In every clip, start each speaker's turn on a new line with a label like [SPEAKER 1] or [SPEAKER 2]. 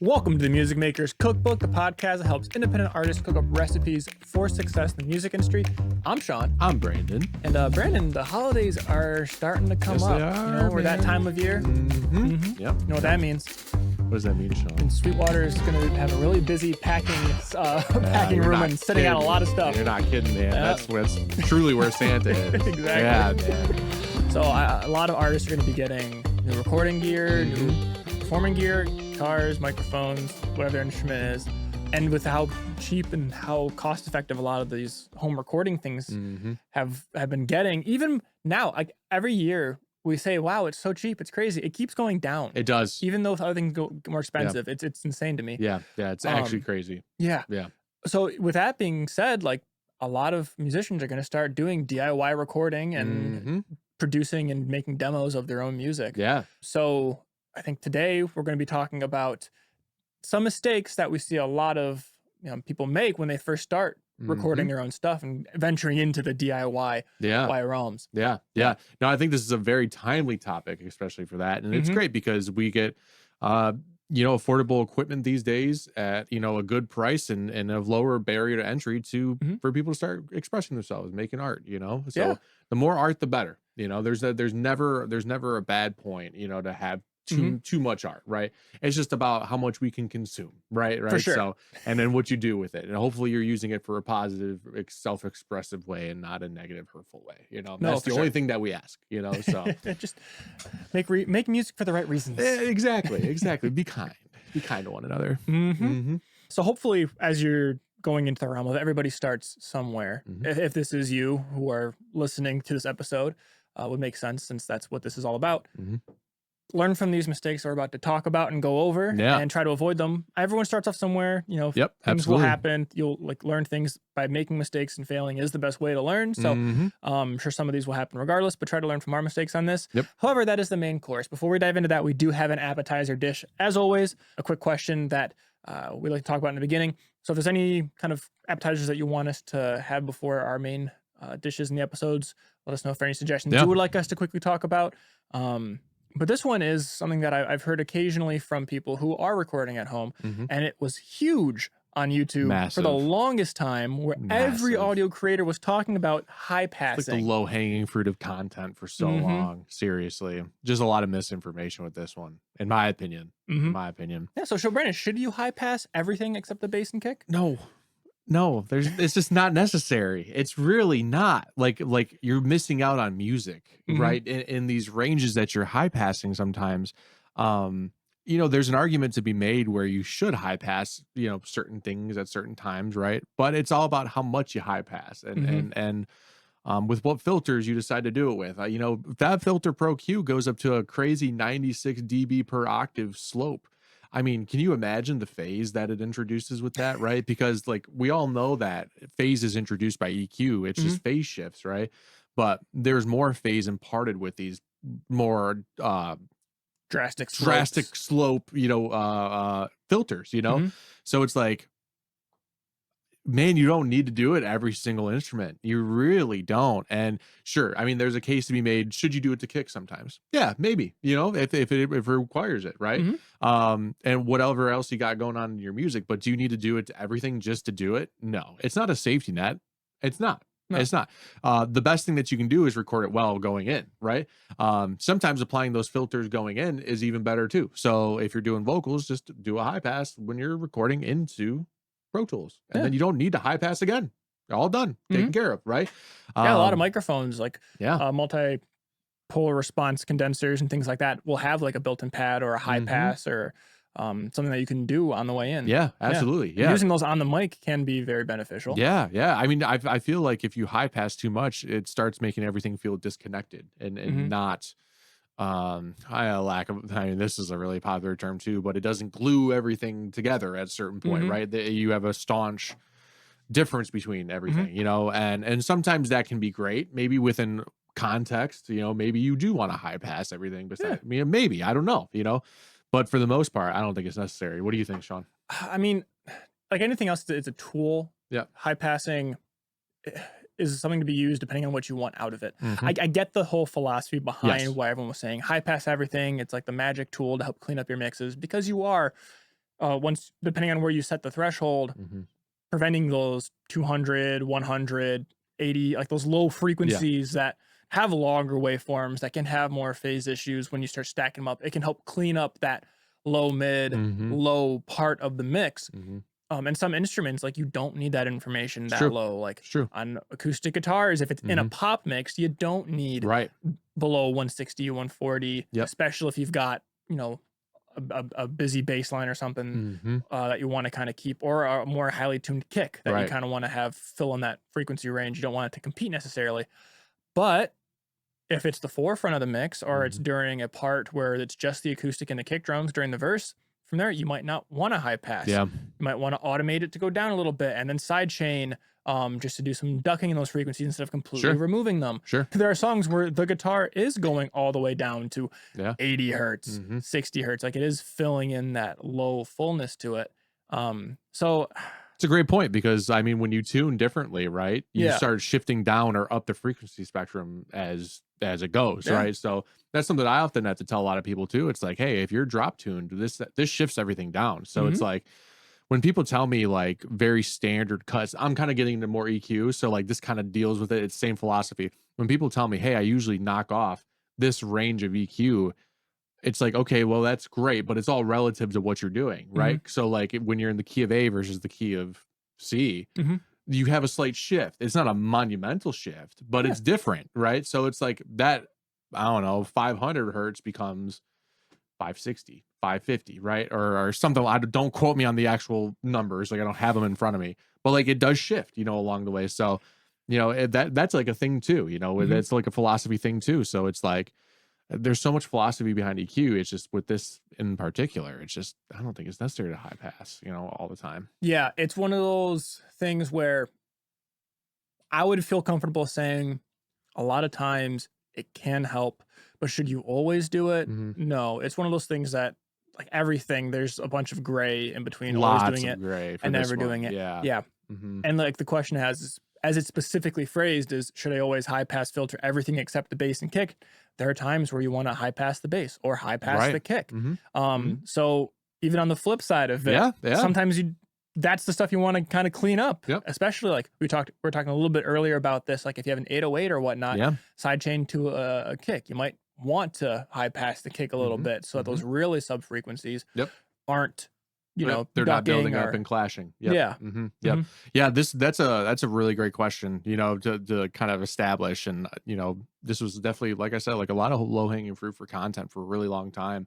[SPEAKER 1] Welcome to the Music Maker's Cookbook, the podcast that helps independent artists cook up recipes for success in the music industry. I'm Sean.
[SPEAKER 2] I'm Brandon.
[SPEAKER 1] And Brandon, the holidays are starting to come up.
[SPEAKER 2] They are,
[SPEAKER 1] you know, we're that time of year.
[SPEAKER 2] Yep.
[SPEAKER 1] You know what that means?
[SPEAKER 2] What does that mean, Sean?
[SPEAKER 1] And Sweetwater is going to have a really busy packing room and setting out a lot of stuff.
[SPEAKER 2] You're not kidding, man. That's truly where Santa is.
[SPEAKER 1] Exactly.
[SPEAKER 2] Yeah, man.
[SPEAKER 1] So a lot of artists are going to be getting new recording gear, new performing gear, guitars, microphones, whatever their instrument is. And with how cheap and how cost effective a lot of these home recording things have been getting, even now, like every year we say, wow, it's so cheap, it's crazy. It keeps going down.
[SPEAKER 2] It does.
[SPEAKER 1] Even though other things go more expensive. Yeah. It's insane to me.
[SPEAKER 2] Yeah, it's actually crazy.
[SPEAKER 1] Yeah.
[SPEAKER 2] Yeah.
[SPEAKER 1] So with that being said, like a lot of musicians are going to start doing DIY recording and producing and making demos of their own music.
[SPEAKER 2] Yeah.
[SPEAKER 1] So I think today we're going to be talking about some mistakes that we see a lot of people make when they first start recording their own stuff and venturing into the DIY realms.
[SPEAKER 2] Yeah. No, I think this is a very timely topic, especially for that. And it's great because we get, affordable equipment these days at, a good price and a lower barrier to entry for people to start expressing themselves, making art, So the more art, the better. There's never a bad point, to have too much art, right? It's just about how much we can consume, right?
[SPEAKER 1] For sure.
[SPEAKER 2] So, and then what you do with it, and hopefully you're using it for a positive, self-expressive way and not a negative, hurtful way. That's the only thing that we ask. So
[SPEAKER 1] just make music for the right reasons.
[SPEAKER 2] Exactly. Be kind to one another.
[SPEAKER 1] So hopefully, as you're going into the realm of everybody starts somewhere, if this is you who are listening to this episode, would make sense since that's what this is all about. Learn from these mistakes we're about to talk about and go over and try to avoid them. Everyone starts off somewhere, things will happen. You'll learn things by making mistakes, and failing is the best way to learn. So I'm sure some of these will happen regardless, but try to learn from our mistakes on this. However, that is the main course. Before we dive into that, we do have an appetizer dish. As always, a quick question that we like to talk about in the beginning. So if there's any kind of appetizers that you want us to have before our main dishes in the episodes, let us know if there are any suggestions you would like us to quickly talk about. But this one is something that I've heard occasionally from people who are recording at home, and it was huge on YouTube for the longest time, where every audio creator was talking about high passing.
[SPEAKER 2] It's like the low-hanging fruit of content for so long. Seriously. Just a lot of misinformation with this one, in my opinion.
[SPEAKER 1] Yeah, so Brandon, should you high pass everything except the bass and kick?
[SPEAKER 2] No, it's just not necessary. It's really not. Like you're missing out on music, right? In these ranges that you're high passing sometimes. There's an argument to be made where you should high pass, certain things at certain times, right? But it's all about how much you high pass and with what filters you decide to do it with. That Filter Pro Q goes up to a crazy 96 dB per octave slope. I mean, can you imagine the phase that it introduces with that, right? Because we all know that phase is introduced by EQ. It's just phase shifts, right? But there's more phase imparted with these more
[SPEAKER 1] drastic
[SPEAKER 2] slope, filters, So it's like, man, you don't need to do it every single instrument. You really don't. And sure, I mean, there's a case to be made. Should you do it to kick sometimes? Yeah, maybe, if it requires it, right? And whatever else you got going on in your music, but do you need to do it to everything just to do it? No, it's not a safety net. It's not. No. It's not. The best thing that you can do is record it well going in, right? Sometimes applying those filters going in is even better too. So if you're doing vocals, just do a high pass when you're recording into Pro Tools, and then you don't need to high pass again. You're all done, taken care of, right?
[SPEAKER 1] A lot of microphones, multi-pole response condensers and things like that, will have a built-in pad or a high pass or something that you can do on the way in.
[SPEAKER 2] Yeah, absolutely. Yeah.
[SPEAKER 1] Using those on the mic can be very beneficial.
[SPEAKER 2] Yeah. I mean, I feel like if you high pass too much, it starts making everything feel disconnected and not. This is a really popular term too, but it doesn't glue everything together at a certain point, right? You have a staunch difference between everything, and sometimes that can be great. Maybe within context, maybe you do want to high pass everything, but maybe, I don't know, but for the most part, I don't think it's necessary. What do you think, Sean?
[SPEAKER 1] I mean, like anything else, it's a tool. Yeah. High passing is something to be used depending on what you want out of it. I get the whole philosophy behind why everyone was saying high pass everything. It's like the magic tool to help clean up your mixes, because you are once, depending on where you set the threshold, preventing those 200, 100, 80, like those low frequencies that have longer waveforms that can have more phase issues when you start stacking them up. It can help clean up that low, mid, low part of the mix. And some instruments, like, you don't need that information
[SPEAKER 2] It's
[SPEAKER 1] that
[SPEAKER 2] true.
[SPEAKER 1] low. Like
[SPEAKER 2] It's true.
[SPEAKER 1] on acoustic guitars, if it's in a pop mix, you don't need
[SPEAKER 2] Right.
[SPEAKER 1] below 160, 140,
[SPEAKER 2] Yep.
[SPEAKER 1] especially if you've got, you know, a busy bass line or something that you want to kind of keep, or a more highly tuned kick that you kind of want to have fill in that frequency range. You don't want it to compete necessarily. But if it's the forefront of the mix, or it's during a part where it's just the acoustic and the kick drums during the verse, from there, you might not want a high pass.
[SPEAKER 2] Yeah.
[SPEAKER 1] You might want to automate it to go down a little bit and then sidechain just to do some ducking in those frequencies instead of completely removing them.
[SPEAKER 2] Sure.
[SPEAKER 1] There are songs where the guitar is going all the way down to 80 hertz, 60 hertz. Like, it is filling in that low fullness to it. So
[SPEAKER 2] it's a great point, because I mean, when you tune differently, right, you start shifting down or up the frequency spectrum as it goes, right? So that's something I often have to tell a lot of people too. It's like, hey, if you're drop tuned, this shifts everything down. So it's like, when people tell me like very standard cuts, I'm kind of getting into more EQ. So like, this kind of deals with it. It's same philosophy. When people tell me, hey, I usually knock off this range of EQ, it's like, okay, well, that's great, but it's all relative to what you're doing, right? So like, when you're in the key of A versus the key of C, you have a slight shift. It's not a monumental shift, but it's different, right? So it's like that, I don't know, 500 hertz becomes 560, 550, right? Or something. Don't quote me on the actual numbers. Like, I don't have them in front of me, but like, it does shift, along the way. So, that's like a thing too, it's like a philosophy thing too. So it's like, there's so much philosophy behind EQ. It's just, with this in particular, it's just, I don't think it's necessary to high pass, all the time.
[SPEAKER 1] Yeah, it's one of those things where I would feel comfortable saying a lot of times it can help, but should you always do it? No, it's one of those things that, like everything, there's a bunch of gray in between always doing it
[SPEAKER 2] gray
[SPEAKER 1] and never doing it. Yeah. And like, the question has, as it's specifically phrased, is should I always high pass filter everything except the bass and kick? There are times where you want to high pass the bass or high pass the kick. So even on the flip side of it, sometimes that's the stuff you want to kind of clean up. Especially like we were talking a little bit earlier about this, like if you have an 808 or whatnot, sidechain to a kick, you might want to high pass the kick a little bit so that those really sub frequencies aren't,
[SPEAKER 2] they're not building up and clashing. Yeah. That's a really great question, to kind of establish. And, this was definitely, like I said, like a lot of low hanging fruit for content for a really long time.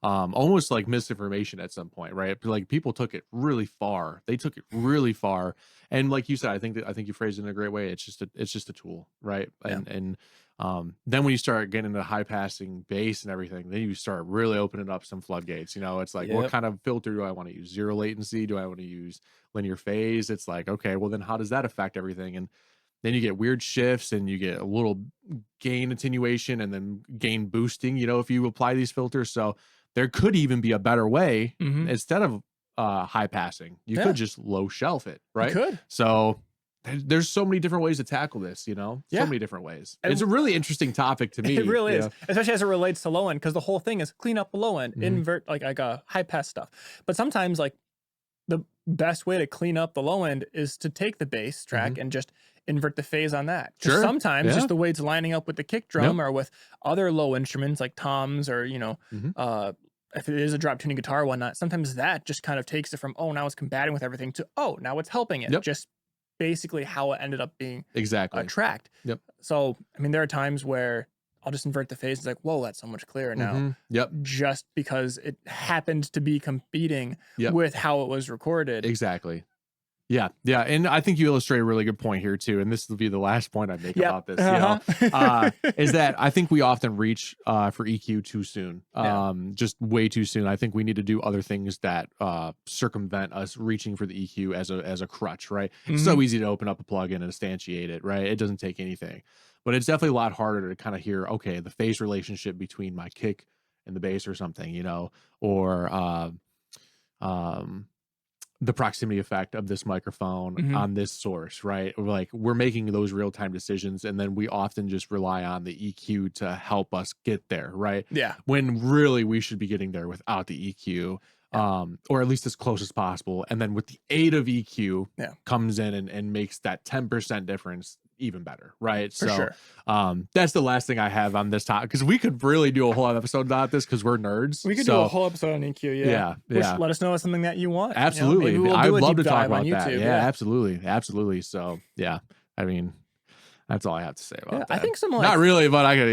[SPEAKER 2] Almost like misinformation at some point, right? Like, people took it really far. They took it really far. And like you said, I think you phrased it in a great way. It's just a tool, right? And then when you start getting into high passing bass and everything, then you start really opening up some floodgates. It's like, what kind of filter do I want to use? Zero latency? Do I want to use linear phase? It's like, okay, well then how does that affect everything? And then you get weird shifts, and you get a little gain attenuation and then gain boosting, if you apply these filters. So there could even be a better way. Instead of high passing, you could just low shelf it, right?
[SPEAKER 1] You could.
[SPEAKER 2] So there's so many different ways to tackle this, so many different ways. It's a really interesting topic to me.
[SPEAKER 1] It really is, especially as it relates to low end, because the whole thing is clean up the low end, invert like a high pass stuff. But sometimes, like, the best way to clean up the low end is to take the bass track and just invert the phase on that. Sometimes just the way it's lining up with the kick drum or with other low instruments like toms, or if it is a drop tuning guitar or whatnot, sometimes that just kind of takes it from, oh, now it's combating with everything, to, oh, now it's helping it. Just basically how it ended up being tracked. So I mean, there are times where I'll just invert the phase. It's like, whoa, that's so much clearer now. Just because it happened to be competing with how it was recorded.
[SPEAKER 2] Exactly. Yeah. And I think you illustrate a really good point here too. And this will be the last point I make about this, is that I think we often reach for EQ too soon, just way too soon. I think we need to do other things that circumvent us reaching for the EQ as a crutch, right? It's so easy to open up a plugin and instantiate it, right? It doesn't take anything, but it's definitely a lot harder to kind of hear, okay, the phase relationship between my kick and the bass or something, or the proximity effect of this microphone on this source, right? Like, we're making those real-time decisions, and then we often just rely on the EQ to help us get there, right? When really we should be getting there without the EQ. or at least as close as possible. And then with the aid of EQ
[SPEAKER 1] Yeah.
[SPEAKER 2] comes in and makes that 10% difference even better, right?
[SPEAKER 1] For sure.
[SPEAKER 2] That's the last thing I have on this topic, because we could really do a whole episode about this because we're nerds.
[SPEAKER 1] We could do a whole episode on EQ.
[SPEAKER 2] Yeah.
[SPEAKER 1] Let us know if something that you want.
[SPEAKER 2] Absolutely.
[SPEAKER 1] Maybe we'll
[SPEAKER 2] I'd
[SPEAKER 1] do a
[SPEAKER 2] love
[SPEAKER 1] deep
[SPEAKER 2] to talk
[SPEAKER 1] dive on
[SPEAKER 2] about that.
[SPEAKER 1] YouTube.
[SPEAKER 2] Yeah, absolutely. So yeah, I mean, that's all I have to say about that.
[SPEAKER 1] I think some
[SPEAKER 2] not really, but I could,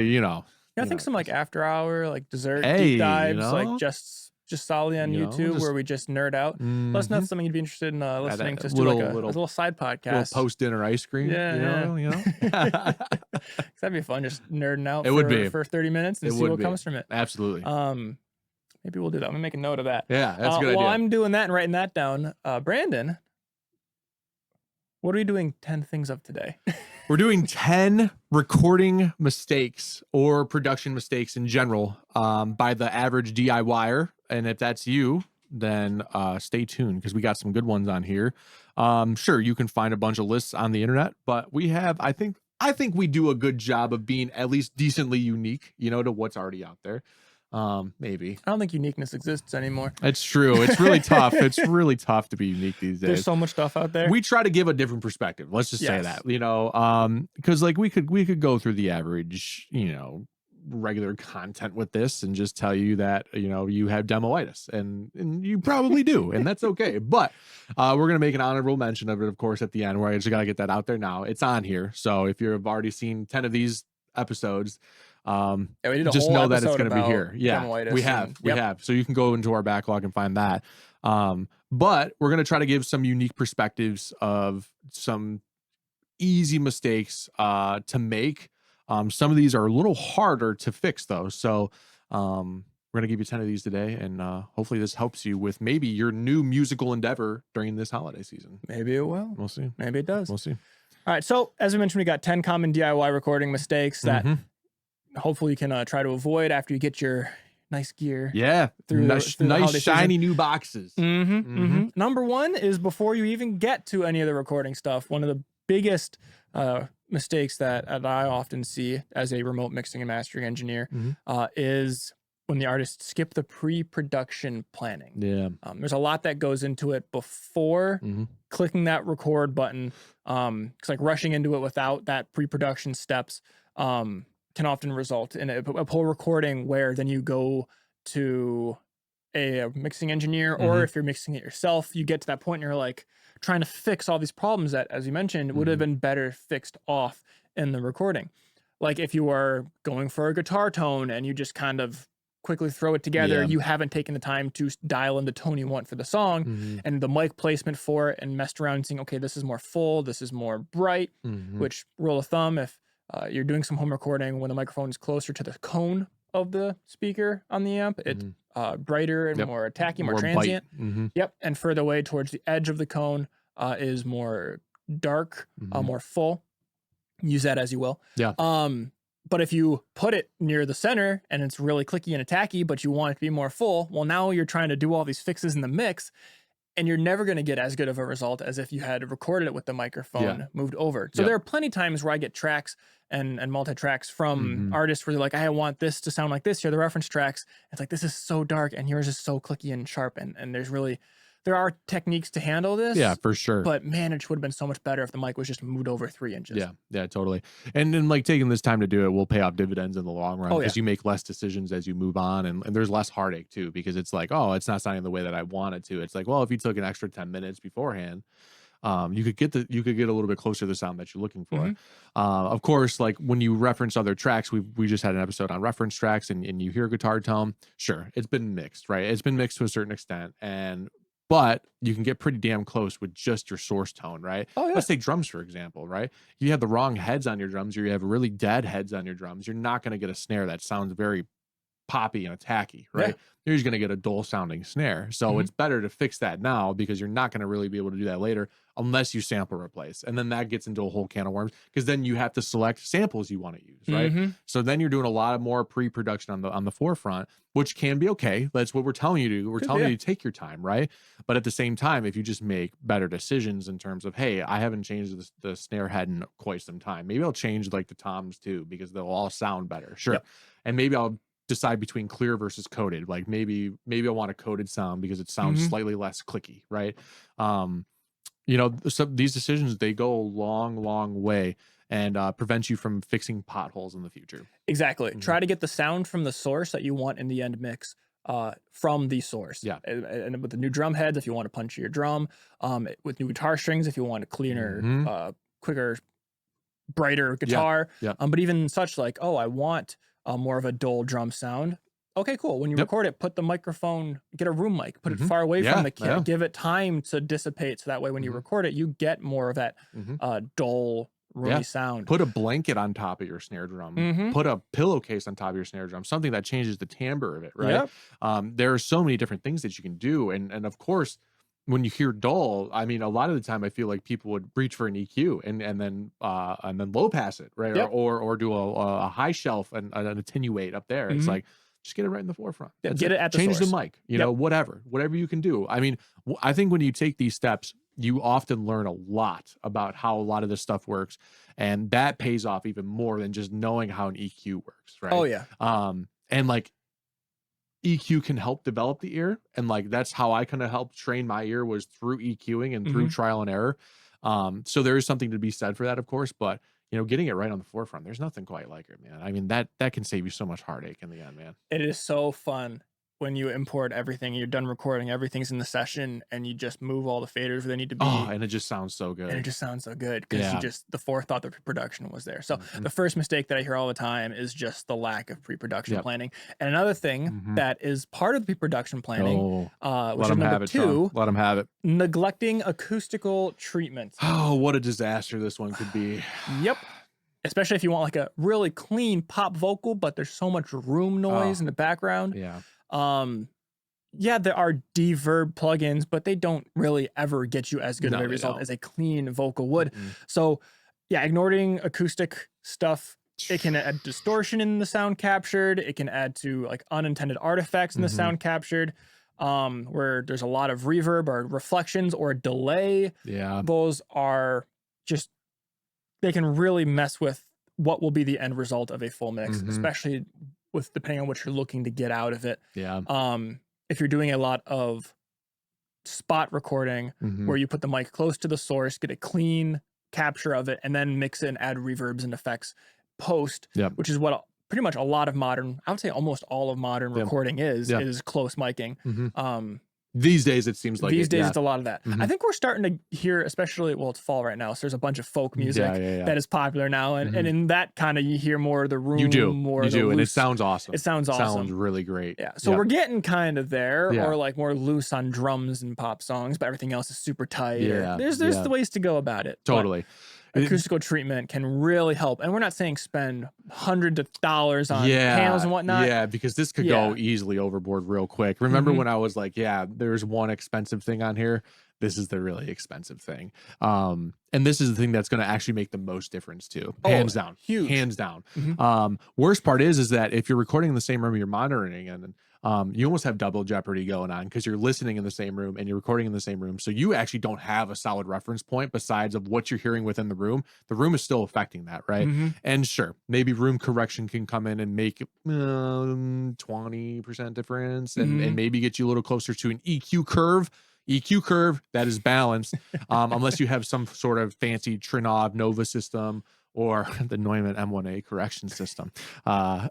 [SPEAKER 1] I think some like after hour, like dessert
[SPEAKER 2] Hey,
[SPEAKER 1] deep dives, like just solely on YouTube where we just nerd out. Let us know if something you'd be interested in listening to. Do like a little side podcast,
[SPEAKER 2] little post dinner ice cream.
[SPEAKER 1] That'd be fun, just nerding out.
[SPEAKER 2] Would be
[SPEAKER 1] for 30 minutes and see what comes from it.
[SPEAKER 2] Absolutely.
[SPEAKER 1] Maybe we'll do that. I'm gonna make a note of that.
[SPEAKER 2] Yeah, that's a good idea.
[SPEAKER 1] While I'm doing that and writing that down, Brandon, what are we doing 10 things of today?
[SPEAKER 2] We're doing 10 recording mistakes or production mistakes in general by the average DIYer. And if that's you, then stay tuned, because we got some good ones on here. Sure, you can find a bunch of lists on the internet, but we have, I think we do a good job of being at least decently unique, to what's already out there. Maybe.
[SPEAKER 1] I don't think uniqueness exists anymore.
[SPEAKER 2] It's true. It's really tough. It's really tough to be unique these days.
[SPEAKER 1] There's so much stuff out there.
[SPEAKER 2] We try to give a different perspective. Let's just say that, because like we could go through the average, regular content with this and just tell you that, you have demoitis, and you probably do, and that's okay. But we're going to make an honorable mention of it, of course, at the end, where I just got to get that out there now. It's on here. So if you've already seen 10 of these episodes,
[SPEAKER 1] we did
[SPEAKER 2] just know that it's going to be here. Yeah, we have. So you can go into our backlog and find that. But we're going to try to give some unique perspectives of some easy mistakes to make. Some of these are a little harder to fix though. So we're going to give you 10 of these today, and hopefully this helps you with maybe your new musical endeavor during this holiday season.
[SPEAKER 1] Maybe it will.
[SPEAKER 2] We'll see.
[SPEAKER 1] Maybe it does.
[SPEAKER 2] We'll see.
[SPEAKER 1] All right. So as we mentioned, we got 10 common DIY recording mistakes that hopefully you can try to avoid after you get your nice gear.
[SPEAKER 2] Yeah.
[SPEAKER 1] Through
[SPEAKER 2] nice shiny new boxes.
[SPEAKER 1] Number one is, before you even get to any of the recording stuff, one of the biggest mistakes that I often see as a remote mixing and mastering engineer is when the artists skip the pre-production planning.
[SPEAKER 2] Yeah.
[SPEAKER 1] There's a lot that goes into it before clicking that record button. It's like rushing into it without that pre-production steps can often result in a whole recording where then you go to a mixing engineer, or if you're mixing it yourself, you get to that point and you're like trying to fix all these problems that, as you mentioned, would have been better fixed off in the recording. Like if you are going for a guitar tone and you just kind of quickly throw it together, you haven't taken the time to dial in the tone you want for the song and the mic placement for it, and messed around and saying, okay, this is more full, this is more bright, which, rule of thumb, if you're doing some home recording, when the microphone is closer to the cone of the speaker on the amp, it's brighter and more attacky, more transient. And further away towards the edge of the cone is more dark, more full. Use that as you will. But if you put it near the center and it's really clicky and attacky, but you want it to be more full, well, now you're trying to do all these fixes in the mix, and you're never going to get as good of a result as if you had recorded it with the microphone moved over. So there are plenty of times where I get tracks and multi-tracks from artists where they're like, I want this to sound like this. Here are the reference tracks. It's like, this is so dark and yours is so clicky and sharp. And there are techniques to handle this.
[SPEAKER 2] Yeah, for sure.
[SPEAKER 1] But man, it would have been so much better if the mic was just moved over 3 inches.
[SPEAKER 2] Yeah, totally. And then like taking this time to do it will pay off dividends in the long run, because you make less decisions as you move on, and there's less heartache too, because it's like, oh, it's not sounding the way that I want it to. It's like, well, if you took an extra 10 minutes beforehand, you could get a little bit closer to the sound that you're looking for. Of course, like when you reference other tracks, we just had an episode on reference tracks, and you hear a guitar tone. Sure, it's been mixed, right? It's been mixed to a certain extent, but you can get pretty damn close with just your source tone, right? Let's take drums, for example, right? If you have the wrong heads on your drums, or you have really dead heads on your drums, you're not going to get a snare that sounds very poppy and attacky, right? You're just going to get a dull sounding snare. So it's better to fix that now, because you're not going to really be able to do that later unless you sample replace. And then that gets into a whole can of worms, because then you have to select samples you want to use, right? So then you're doing a lot of more pre-production on the forefront, which can be okay. That's what we're telling you to do. We're telling you to take your time, right? But at the same time, if you just make better decisions in terms of, hey, I haven't changed the snare head in quite some time, maybe I'll change like the toms too, because they'll all sound better. Sure. And maybe I'll decide between clear versus coated. Like maybe I want a coated sound because it sounds slightly less clicky, right? You know, these decisions, they go a long way and prevent you from fixing potholes in the future.
[SPEAKER 1] Exactly. Try to get the sound from the source that you want in the end mix from the source.
[SPEAKER 2] Yeah.
[SPEAKER 1] And with the new drum heads, if you want to punch your drum, with new guitar strings, if you want a cleaner, quicker, brighter guitar.
[SPEAKER 2] Yeah.
[SPEAKER 1] But even such like, oh, I want more of a dull drum sound. Okay, cool. When you record it, put the microphone, get a room mic, put it far away from the kit, give it time to dissipate. So that way, when you record it, you get more of that dull, roomy sound.
[SPEAKER 2] Put a blanket on top of your snare drum. Put a pillowcase on top of your snare drum, something that changes the timbre of it, right? There are so many different things that you can do. And of course, when you hear dull, I mean, a lot of the time I feel like people would reach for an EQ and then low pass it, right? Or do a high shelf and an attenuate up there. It's like, just get it right in the forefront.
[SPEAKER 1] Get it at the
[SPEAKER 2] Change
[SPEAKER 1] source.
[SPEAKER 2] the mic, you know, whatever you can do. I mean, I think when you take these steps, you often learn a lot about how a lot of this stuff works. And that pays off even more than just knowing how an EQ works, right?
[SPEAKER 1] Oh, yeah.
[SPEAKER 2] And like EQ can help develop the ear. And like, that's how I kind of helped train my ear, was through EQing and through trial and error. So there is something to be said for that, of course, but you know, getting it right on the forefront, there's nothing quite like it, man. I mean, that can save you so much heartache in the end, man.
[SPEAKER 1] It is so fun when you import everything, you're done recording, everything's in the session, and you just move all the faders where they need to be.
[SPEAKER 2] Oh, and it just sounds so good.
[SPEAKER 1] And it just sounds so good because you just, the forethought of pre-production was there. So the first mistake that I hear all the time is just the lack of pre-production planning. And another thing that is part of the pre-production planning, which is number 2,
[SPEAKER 2] let them have it.
[SPEAKER 1] Neglecting acoustical treatment.
[SPEAKER 2] Oh, what a disaster this one could be.
[SPEAKER 1] Yep. Especially if you want like a really clean pop vocal, but there's so much room noise in the background. Yeah, there are deverb plugins, but they don't really ever get you as good of a result as a clean vocal would. So yeah, ignoring acoustic stuff, it can add distortion in the sound captured. It can add to like unintended artifacts in the sound captured, where there's a lot of reverb or reflections or delay.
[SPEAKER 2] Yeah.
[SPEAKER 1] Those are just, they can really mess with what will be the end result of a full mix, especially with depending on what you're looking to get out of it.
[SPEAKER 2] Yeah.
[SPEAKER 1] If you're doing a lot of spot recording where you put the mic close to the source, get a clean capture of it, and then mix it and add reverbs and effects post, which is what pretty much a lot of modern, I would say almost all of modern recording is close miking.
[SPEAKER 2] These days, it seems like
[SPEAKER 1] these days it's a lot of that. I think we're starting to hear, especially, well, it's fall right now, so there's a bunch of folk music that is popular now, and in that kind of, you hear more of the room.
[SPEAKER 2] You do, and it
[SPEAKER 1] loose,
[SPEAKER 2] sounds awesome.
[SPEAKER 1] It sounds awesome.
[SPEAKER 2] Sounds really great.
[SPEAKER 1] Yeah, so we're getting kind of there, or like more loose on drums and pop songs, but everything else is super tight. There's the ways to go about it.
[SPEAKER 2] Totally.
[SPEAKER 1] Acoustical treatment can really help, and we're not saying spend hundreds of dollars on panels and whatnot.
[SPEAKER 2] Yeah, because this could go easily overboard real quick. Remember when I was like, yeah, there's one expensive thing on here. This is the really expensive thing. And this is the thing that's going to actually make the most difference too. Hands down.
[SPEAKER 1] Huge.
[SPEAKER 2] Hands down. Worst part is that if you're recording in the same room you're monitoring in, you almost have double jeopardy going on because you're listening in the same room and you're recording in the same room. So you actually don't have a solid reference point besides of what you're hearing within the room. The room is still affecting that, right? And sure, maybe room correction can come in and make 20% difference and maybe get you a little closer to an EQ curve that is balanced, unless you have some sort of fancy Trinov Nova system or the Neumann M1A correction system. It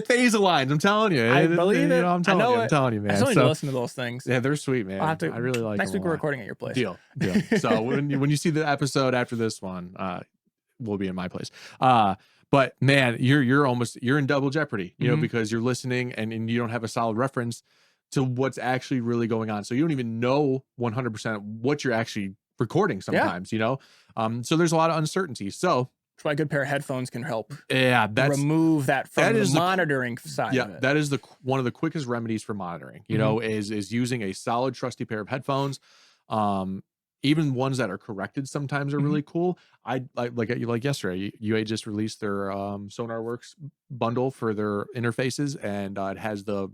[SPEAKER 2] phase aligns. I'm telling you.
[SPEAKER 1] I believe it.
[SPEAKER 2] You know, I'm telling you, man.
[SPEAKER 1] I still need to listen to those things.
[SPEAKER 2] Yeah, they're sweet, man. I really like
[SPEAKER 1] next
[SPEAKER 2] them
[SPEAKER 1] week we're recording at your place.
[SPEAKER 2] Deal. So when you see the episode after this one, we'll be in my place. But man, you're in double jeopardy, you know, because you're listening and you don't have a solid reference to what's actually really going on. So you don't even know 100% what you're actually recording sometimes, you know? So there's a lot of uncertainty. So
[SPEAKER 1] that's why a good pair of headphones can help.
[SPEAKER 2] That's
[SPEAKER 1] remove that from the monitoring side of it.
[SPEAKER 2] That is one of the quickest remedies for monitoring, you know, is using a solid, trusty pair of headphones. Even ones that are corrected sometimes are really cool. I like yesterday, UA just released their SonarWorks bundle for their interfaces, and it has the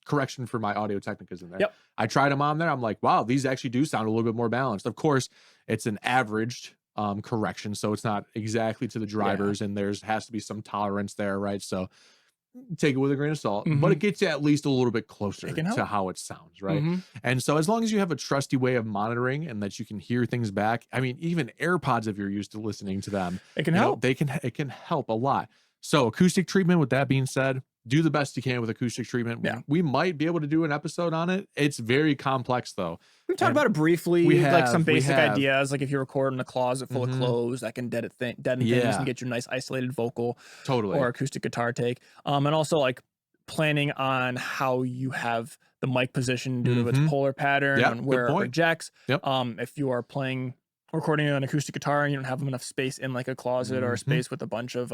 [SPEAKER 2] correction for my Audio Technicas in there. I tried them on there. I'm like, wow, these actually do sound a little bit more balanced. Of course, it's an averaged correction, so it's not exactly to the drivers, and has to be some tolerance there, right? So take it with a grain of salt, but it gets you at least a little bit closer to how it sounds, right? And so as long as you have a trusty way of monitoring and that you can hear things back, I mean, even AirPods, if you're used to listening to them,
[SPEAKER 1] it can help.
[SPEAKER 2] It can help a lot. So acoustic treatment, with that being said, do the best you can with acoustic treatment.
[SPEAKER 1] Yeah.
[SPEAKER 2] We might be able to do an episode on it. It's very complex though.
[SPEAKER 1] We talked about it briefly, like some basic ideas, like if you record in a closet full of clothes, that can deaden things and get you a nice isolated vocal or acoustic guitar take. And also like planning on how you have the mic position due to its polar pattern and where it rejects. If you are recording an acoustic guitar and you don't have enough space in like a closet or a space with a bunch of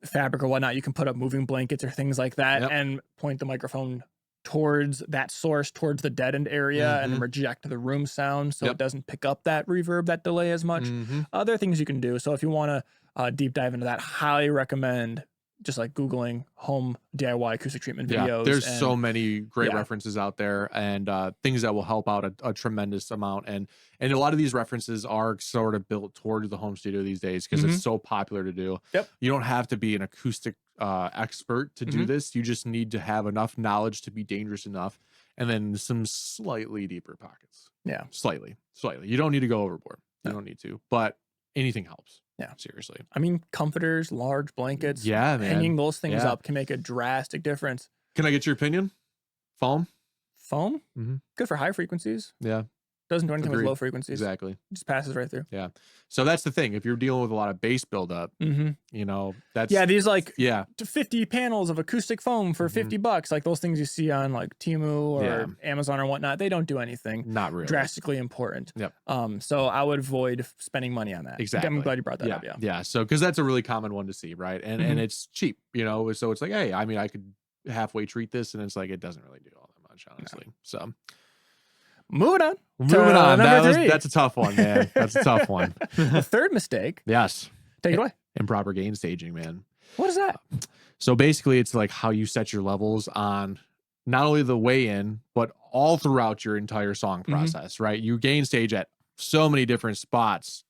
[SPEAKER 1] fabric or whatnot, you can put up moving blankets or things like that and point the microphone towards that source, towards the deadened area, and reject the room sound so it doesn't pick up that reverb, that delay as much. Other things you can do. So if you want to deep dive into that, highly recommend just like Googling home DIY acoustic treatment videos.
[SPEAKER 2] There's so many great references out there, and things that will help out a tremendous amount. And a lot of these references are sort of built towards the home studio these days because it's so popular to do. You don't have to be an acoustic expert to do this. You just need to have enough knowledge to be dangerous enough, and then some slightly deeper pockets. Slightly. You don't need to go overboard. You don't need to, but anything helps. Seriously.
[SPEAKER 1] I mean, comforters, large blankets,
[SPEAKER 2] man.
[SPEAKER 1] Hanging those things up can make a drastic difference.
[SPEAKER 2] Can I get your opinion? Foam?
[SPEAKER 1] Good for high frequencies. Doesn't do anything with low frequencies.
[SPEAKER 2] Exactly.
[SPEAKER 1] Just passes right through.
[SPEAKER 2] So that's the thing. If you're dealing with a lot of bass buildup, you know, that's
[SPEAKER 1] these like 50 panels of acoustic foam for $50, like those things you see on like Temu or Amazon or whatnot, they don't do anything
[SPEAKER 2] not really
[SPEAKER 1] drastically important. So I would avoid spending money on that.
[SPEAKER 2] Exactly.
[SPEAKER 1] I'm glad you brought that up.
[SPEAKER 2] So because that's a really common one to see, right? And and it's cheap, you know, so it's like, hey, I mean, I could halfway treat this, and it's like it doesn't really do all that much, honestly. So
[SPEAKER 1] moving on.
[SPEAKER 2] That's a tough one, man. That's a tough one.
[SPEAKER 1] The third mistake.
[SPEAKER 2] Yes.
[SPEAKER 1] Take it away.
[SPEAKER 2] Improper gain staging, man.
[SPEAKER 1] What is that?
[SPEAKER 2] So basically, it's like how you set your levels on not only the way in, but all throughout your entire song process, right? You gain stage at so many different spots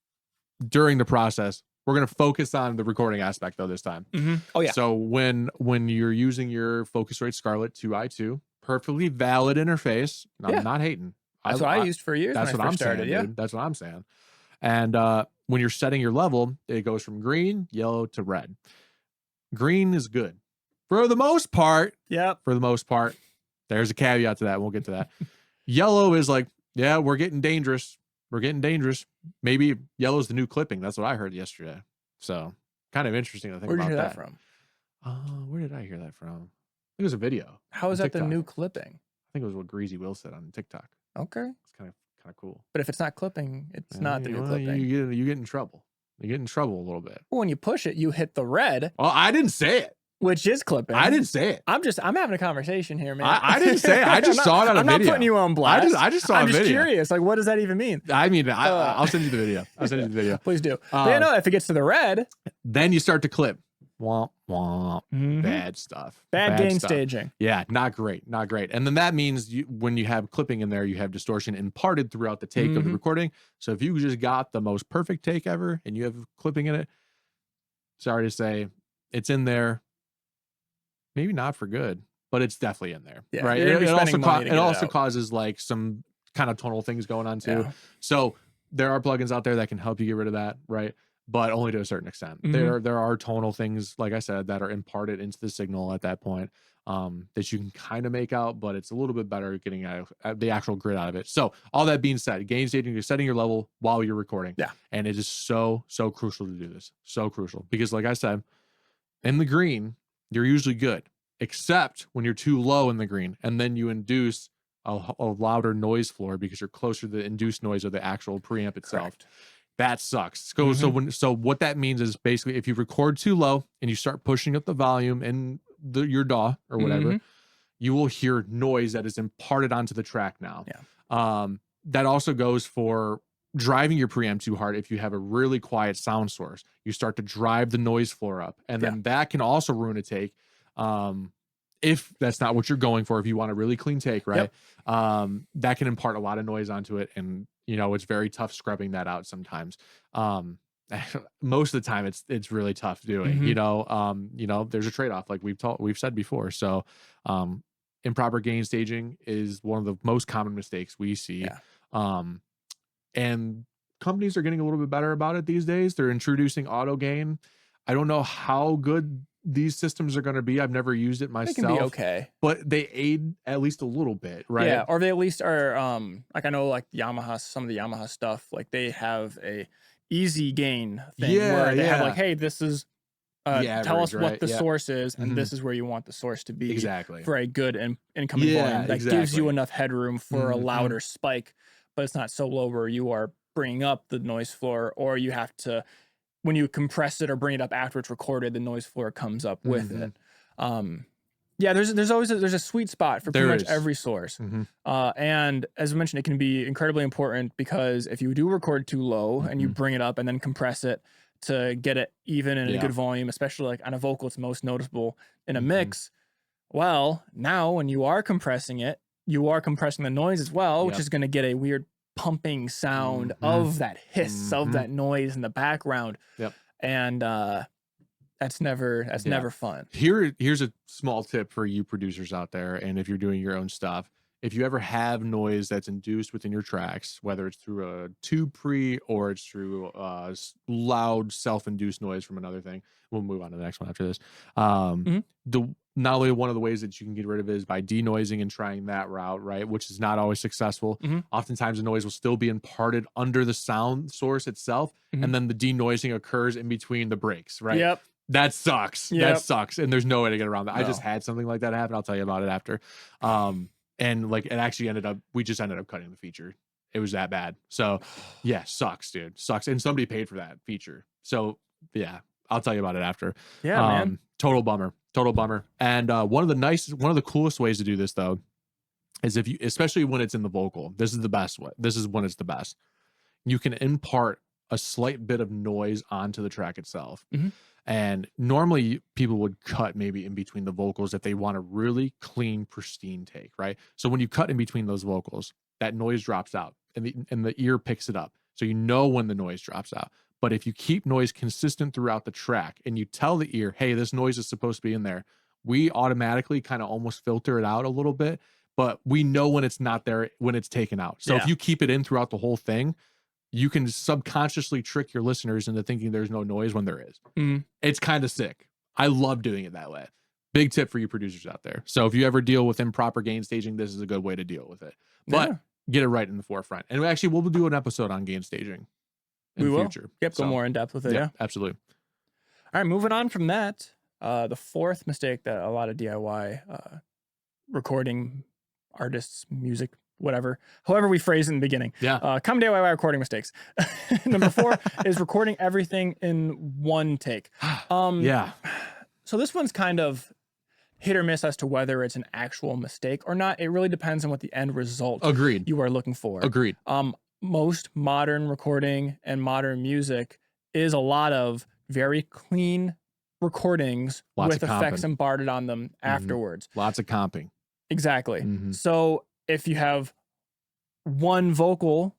[SPEAKER 2] during the process. We're going to focus on the recording aspect though this time.
[SPEAKER 1] Oh yeah.
[SPEAKER 2] So when you're using your Focusrite Scarlett 2i2, perfectly valid interface. I'm not hating.
[SPEAKER 1] That's what I used for years.
[SPEAKER 2] That's what I'm saying. Dude. That's what I'm saying. And when you're setting your level, it goes from green, yellow to red. Green is good for the most part. For the most part. There's a caveat to that. We'll get to that. Yellow is like, we're getting dangerous. Maybe yellow's the new clipping. That's what I heard yesterday. So kind of interesting to think about that.
[SPEAKER 1] Where did you hear that
[SPEAKER 2] from? Where did I hear that from? I think it was a video.
[SPEAKER 1] How is that the new clipping?
[SPEAKER 2] I think it was what Greasy Will said on TikTok.
[SPEAKER 1] Okay.
[SPEAKER 2] It's kind of cool.
[SPEAKER 1] But if it's not clipping, it's not the new clipping.
[SPEAKER 2] You get in trouble. You get in trouble a little bit.
[SPEAKER 1] When you push it, you hit the red.
[SPEAKER 2] Oh, I didn't say it.
[SPEAKER 1] Which is clipping.
[SPEAKER 2] I didn't say it.
[SPEAKER 1] I'm having a conversation here, man.
[SPEAKER 2] I didn't say it. I just saw it on a video.
[SPEAKER 1] I'm not putting you on blast.
[SPEAKER 2] I just saw a video.
[SPEAKER 1] I'm just curious. Like, what does that even mean?
[SPEAKER 2] I mean, I'll send you the video.
[SPEAKER 1] Please do. But if it gets to the red,
[SPEAKER 2] then you start to clip. Womp, womp. Bad stuff.
[SPEAKER 1] Bad gain staging.
[SPEAKER 2] Yeah, not great. And then that means when you have clipping in there, you have distortion imparted throughout the take of the recording. So if you just got the most perfect take ever and you have clipping in it, sorry to say, it's in there. Maybe not for good, but it's definitely in there, right? It also causes like some kind of tonal things going on too. So there are plugins out there that can help you get rid of that, right? But only to a certain extent. There are tonal things, like I said, that are imparted into the signal at that point that you can kind of make out, but it's a little bit better getting the actual grid out of it. So all that being said, gain staging, you're setting your level while you're recording. And it is so crucial to do this. So crucial. Because like I said, in the green, you're usually good, except when you're too low in the green, and then you induce a louder noise floor because you're closer to the induced noise of the actual preamp itself. Correct. That sucks. So what that means is basically if you record too low and you start pushing up the volume in your DAW or whatever, you will hear noise that is imparted onto the track now. That also goes for driving your preamp too hard. If you have a really quiet sound source, you start to drive the noise floor up, and then that can also ruin a take. If that's not what you're going for, if you want a really clean take, right? That can impart a lot of noise onto it, and You know, it's very tough scrubbing that out sometimes. Most of the time it's really tough doing, you know, there's a trade-off like we've said before. So, improper gain staging is one of the most common mistakes we see.
[SPEAKER 1] Yeah.
[SPEAKER 2] And companies are getting a little bit better about it these days. They're introducing auto gain. I don't know how good these systems are going to be. I've never used it myself.
[SPEAKER 1] They can be okay,
[SPEAKER 2] but they aid at least a little bit, right?
[SPEAKER 1] Yeah, or they at least are like I know like Yamaha, some of the Yamaha stuff, like they have a easy gain thing where they have like, hey, this is tell us what the source is, and this is where you want the source to be for a good incoming volume that gives you enough headroom for a louder spike, but it's not so low where you are bringing up the noise floor, or you have to, when you compress it or bring it up after it's recorded, the noise floor comes up with it. Yeah, there's always there's a sweet spot for pretty much every source. And as I mentioned, it can be incredibly important because if you do record too low and you bring it up and then compress it to get it even in a good volume, especially like on a vocal, it's most noticeable in a mix. Well, now when you are compressing it, you are compressing the noise as well, which is going to get a weird pumping sound of that hiss of that noise in the background. And that's never fun.
[SPEAKER 2] Here's a small tip for you producers out there, and if you're doing your own stuff, if you ever have noise that's induced within your tracks, whether it's through a tube pre or it's through loud self-induced noise from another thing, we'll move on to the next one after this. Not only one of the ways that you can get rid of it is by denoising and trying that route, right? Which is not always successful. Oftentimes the noise will still be imparted under the sound source itself, and then the denoising occurs in between the breaks, right? That sucks. That sucks. And there's no way to get around that. I just had something like that happen. I'll tell you about it after. And like it actually we just ended up cutting the feature. It was that bad. So yeah, sucks, dude. Sucks. And somebody paid for that feature. So yeah, I'll tell you about it after.
[SPEAKER 1] Yeah, man.
[SPEAKER 2] Total bummer. Total bummer. And one of the coolest ways to do this though, is if you, especially when it's in the vocal, this is the best way. This is when it's the best. You can impart a slight bit of noise onto the track itself. And normally people would cut maybe in between the vocals if they want a really clean, pristine take, right? So when you cut in between those vocals, that noise drops out and the ear picks it up. So you know when the noise drops out. But if you keep noise consistent throughout the track and you tell the ear, hey, this noise is supposed to be in there, we automatically kind of almost filter it out a little bit, but we know when it's not there, when it's taken out. So if you keep it in throughout the whole thing, you can subconsciously trick your listeners into thinking there's no noise when there is. It's kind of sick. I love doing it that way. Big tip for you producers out there. So if you ever deal with improper gain staging, this is a good way to deal with it. But get it right in the forefront. And actually, we'll do an episode on gain staging in the future.
[SPEAKER 1] Go more in depth with it. Yeah,
[SPEAKER 2] absolutely.
[SPEAKER 1] All right, moving on from that, the fourth mistake that a lot of DIY recording artists, music, whatever, however we phrase it in the beginning. Common DIY recording mistakes. Number 4 is recording everything in one take. So this one's kind of hit or miss as to whether it's an actual mistake or not. It really depends on what the end result you are looking for. Most modern recording and modern music is a lot of very clean recordings with effects embedded on them afterwards.
[SPEAKER 2] Lots of comping.
[SPEAKER 1] Exactly. So if you have one vocal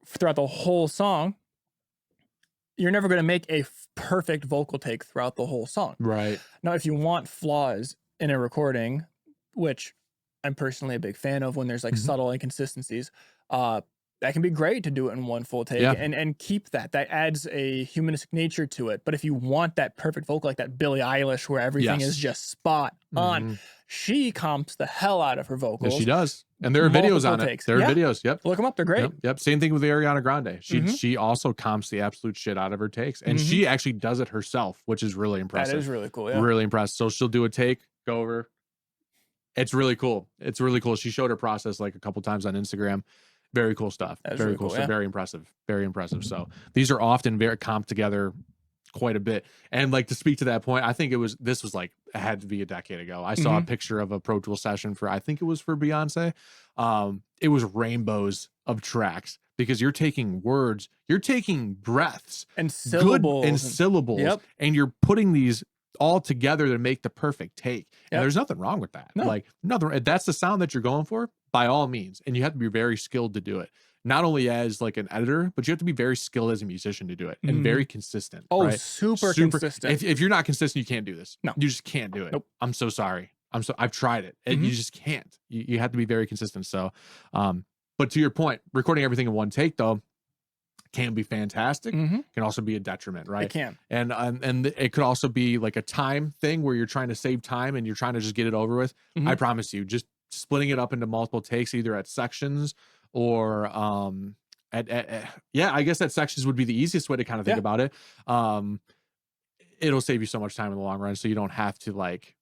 [SPEAKER 1] throughout the whole song, you're never going to make a perfect vocal take throughout the whole song.
[SPEAKER 2] Right.
[SPEAKER 1] Now, if you want flaws in a recording, which I'm personally a big fan of when there's like subtle inconsistencies, that can be great to do it in one full take and keep that. That adds a humanistic nature to it. But if you want that perfect vocal, like that Billie Eilish, where everything is just spot on, she comps the hell out of her vocals.
[SPEAKER 2] Yes, she does. And there are videos on it. There are videos. Yep.
[SPEAKER 1] Look them up. They're great.
[SPEAKER 2] Yep. Same thing with Ariana Grande. She also comps the absolute shit out of her takes. And she actually does it herself, which is really impressive.
[SPEAKER 1] That is really cool. Yeah.
[SPEAKER 2] Really impressive. So she'll do a take, go over. It's really cool. It's really cool. She showed her process like a couple times on Instagram. Very cool stuff. Very cool stuff. Very impressive. Very impressive. So these are often very comped together quite a bit. And like to speak to that point, I think this was like, it had to be a decade ago. I saw a picture of a Pro Tool session for, I think it was for Beyonce. It was rainbows of tracks because you're taking words, you're taking breaths
[SPEAKER 1] and syllables
[SPEAKER 2] and you're putting these all together to make the perfect take. And there's nothing wrong with that. Like nothing. That's the sound that you're going for, by all means. And you have to be very skilled to do it. not only as like an editor, but you have to be very skilled as a musician to do it and very consistent.
[SPEAKER 1] Oh,
[SPEAKER 2] right?
[SPEAKER 1] super consistent.
[SPEAKER 2] If you're not consistent, you can't do this.
[SPEAKER 1] No.
[SPEAKER 2] You just can't do it.
[SPEAKER 1] Nope.
[SPEAKER 2] I'm so sorry. I've tried it. You just can't. You have to be very consistent. So, but to your point, recording everything in one take though can be fantastic. Can also be a detriment, right?
[SPEAKER 1] It can.
[SPEAKER 2] And it could also be like a time thing where you're trying to save time and you're trying to just get it over with. I promise you, just splitting it up into multiple takes, either at sections or I guess that sections would be the easiest way to kind of think about it. It'll save you so much time in the long run, so you don't have to like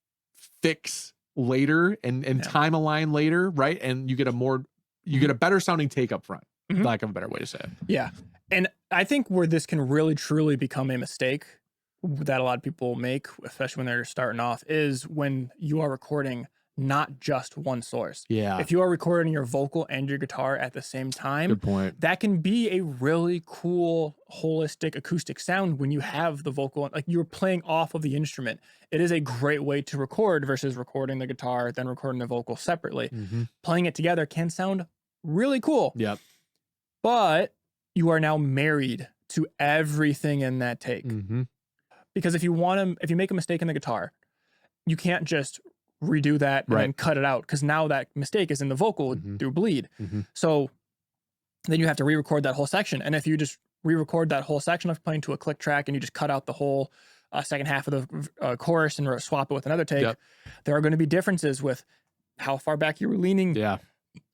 [SPEAKER 2] fix later and time align later, right? And you get a better sounding take up front. Lack of a better way to say it.
[SPEAKER 1] Yeah. And I think where this can really truly become a mistake that a lot of people make, especially when they're starting off, is when you are recording not just one source.
[SPEAKER 2] Yeah.
[SPEAKER 1] If you are recording your vocal and your guitar at the same time,
[SPEAKER 2] Good point.
[SPEAKER 1] that can be a really cool, holistic acoustic sound when you have the vocal, like you're playing off of the instrument. It is a great way to record versus recording the guitar, then recording the vocal separately. Playing it together can sound really cool.
[SPEAKER 2] Yep.
[SPEAKER 1] But you are now married to everything in that take. Because if you make a mistake in the guitar, you can't just redo that and then cut it out, because now that mistake is in the vocal through bleed. So then you have to re-record that whole section. And if you just re-record that whole section of playing to a click track and you just cut out the whole second half of the chorus and swap it with another take, there are going to be differences with how far back you were leaning.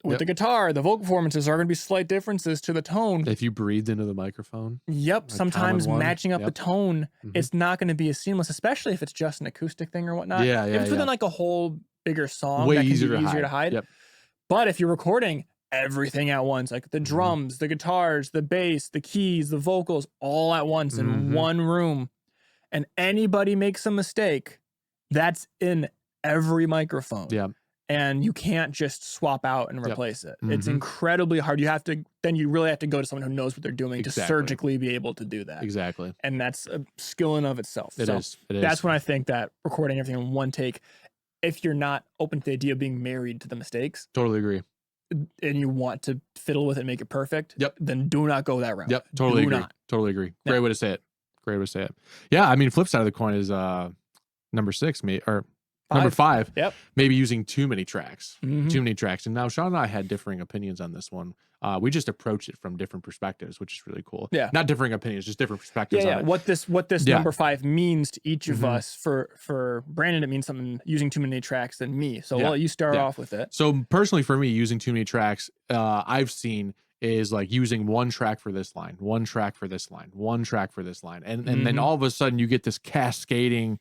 [SPEAKER 1] With the guitar, the vocal performances are going to be slight differences to the tone.
[SPEAKER 2] If you breathed into the microphone.
[SPEAKER 1] Sometimes matching up the tone, it's not going to be as seamless, especially if it's just an acoustic thing or whatnot. If it's within like a whole bigger song,
[SPEAKER 2] way
[SPEAKER 1] that can
[SPEAKER 2] easier
[SPEAKER 1] be
[SPEAKER 2] to
[SPEAKER 1] easier to hide. But if you're recording everything at once, like the drums, the guitars, the bass, the keys, the vocals, all at once in one room, and anybody makes a mistake, that's in every microphone. And you can't just swap out and replace it. It's incredibly hard. You really have to go to someone who knows what they're doing to surgically be able to do that. And that's a skill in of itself.
[SPEAKER 2] It is.
[SPEAKER 1] That's when I think that recording everything in one take, if you're not open to the idea of being married to the mistakes.
[SPEAKER 2] Totally agree.
[SPEAKER 1] And you want to fiddle with it and make it perfect. Then do not go that route.
[SPEAKER 2] Totally agree. Totally agree. Great way to say it. Yeah. I mean, flip side of the coin is number 6, or number 5, maybe using too many tracks. And now Sean and I had differing opinions on this one. We just approached it from different perspectives, which is really cool. Not differing opinions, just different perspectives. On it.
[SPEAKER 1] What this number 5 means to each of us. For Brandon, it means something using too many tracks than me. So I'll let you start off with it.
[SPEAKER 2] So personally, for me, using too many tracks, I've seen is like using one track for this line, one track for this line, one track for this line, and then all of a sudden you get this cascading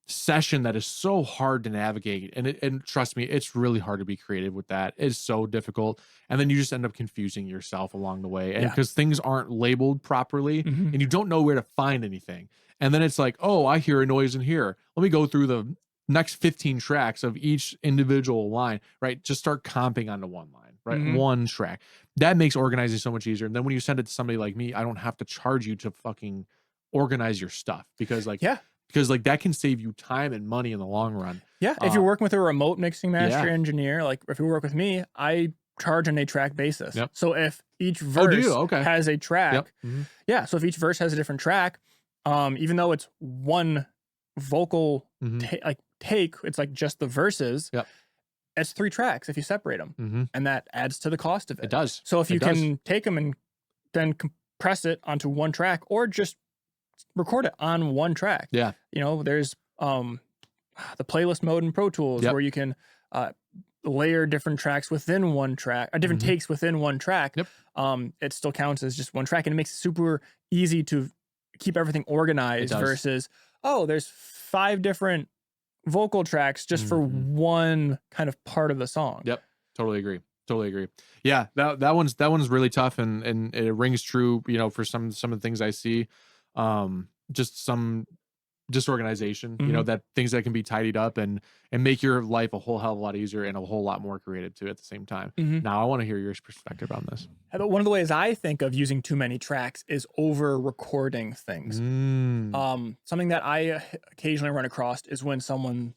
[SPEAKER 2] session that is so hard to navigate, and trust me, it's really hard to be creative with that. It's so difficult, and then you just end up confusing yourself along the way, and because things aren't labeled properly, and you don't know where to find anything, and then it's like, oh, I hear a noise in here, let me go through the next 15 tracks of each individual line, right? Just start comping onto one line, right? One track. That makes organizing so much easier. And then when you send it to somebody like me, I don't have to charge you to fucking organize your stuff, because that can save you time and money in the long run.
[SPEAKER 1] If you're working with a remote mixing master engineer, like if you work with me, I charge on a track basis. So if each verse has a track, so if each verse has a different track, even though it's one vocal take, it's like just the verses. It's 3 tracks if you separate them, and that adds to the cost of it.
[SPEAKER 2] It does.
[SPEAKER 1] So if you can take them and then compress it onto one track, or just record it on one track. There's the playlist mode in Pro Tools where you can layer different tracks within one track, or different takes within one track. It still counts as just one track, and it makes it super easy to keep everything organized versus, there's 5 different vocal tracks just for one kind of part of the song.
[SPEAKER 2] Totally agree. Yeah, that one's really tough, and it rings true, for some of the things I see. Just some disorganization, that things that can be tidied up and make your life a whole hell of a lot easier and a whole lot more creative too at the same time. Now I want to hear your perspective on this.
[SPEAKER 1] One of the ways I think of using too many tracks is over recording things. Something that I occasionally run across is when someone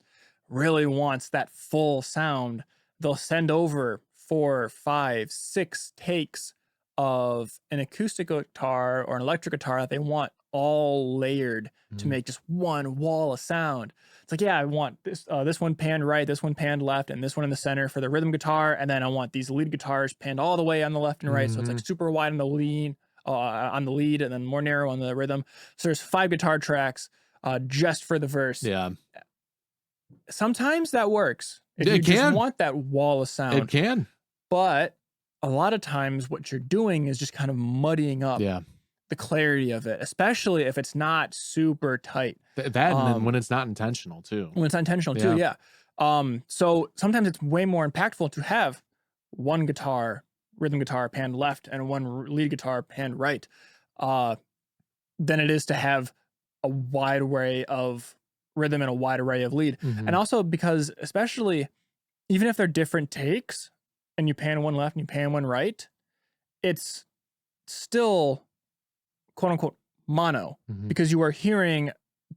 [SPEAKER 1] really wants that full sound, they'll send over 4, 5, 6 takes of an acoustic guitar or an electric guitar that they want all layered to make just one wall of sound. It's like, yeah, I want this one panned right, this one panned left, and this one in the center for the rhythm guitar, and then I want these lead guitars panned all the way on the left and right, so it's like super wide on the lead, and then more narrow on the rhythm. So there's 5 guitar tracks just for the verse.
[SPEAKER 2] Yeah.
[SPEAKER 1] Sometimes that works. If
[SPEAKER 2] It
[SPEAKER 1] you just
[SPEAKER 2] can.
[SPEAKER 1] want that wall of sound.
[SPEAKER 2] It can.
[SPEAKER 1] But a lot of times what you're doing is just kind of muddying up the clarity of it, especially if it's not super tight.
[SPEAKER 2] And then when it's not intentional too.
[SPEAKER 1] When it's not intentional too, yeah. So sometimes it's way more impactful to have one rhythm guitar panned left and one lead guitar panned right, than it is to have a wide array of rhythm and a wide array of lead. And also because, especially even if they're different takes and you pan one left and you pan one right, it's still quote unquote mono, because you are hearing,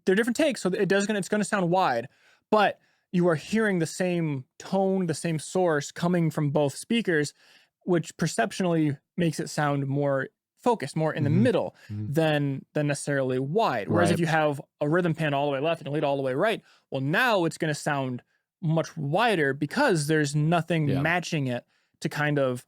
[SPEAKER 1] they're different takes. So it's going to sound wide, but you are hearing the same tone, the same source coming from both speakers, which perceptionally makes it sound more focused, more in the middle than necessarily wide. Whereas if you have a rhythm pan all the way left and a lead all the way right, well, now it's going to sound much wider because there's nothing matching it to kind of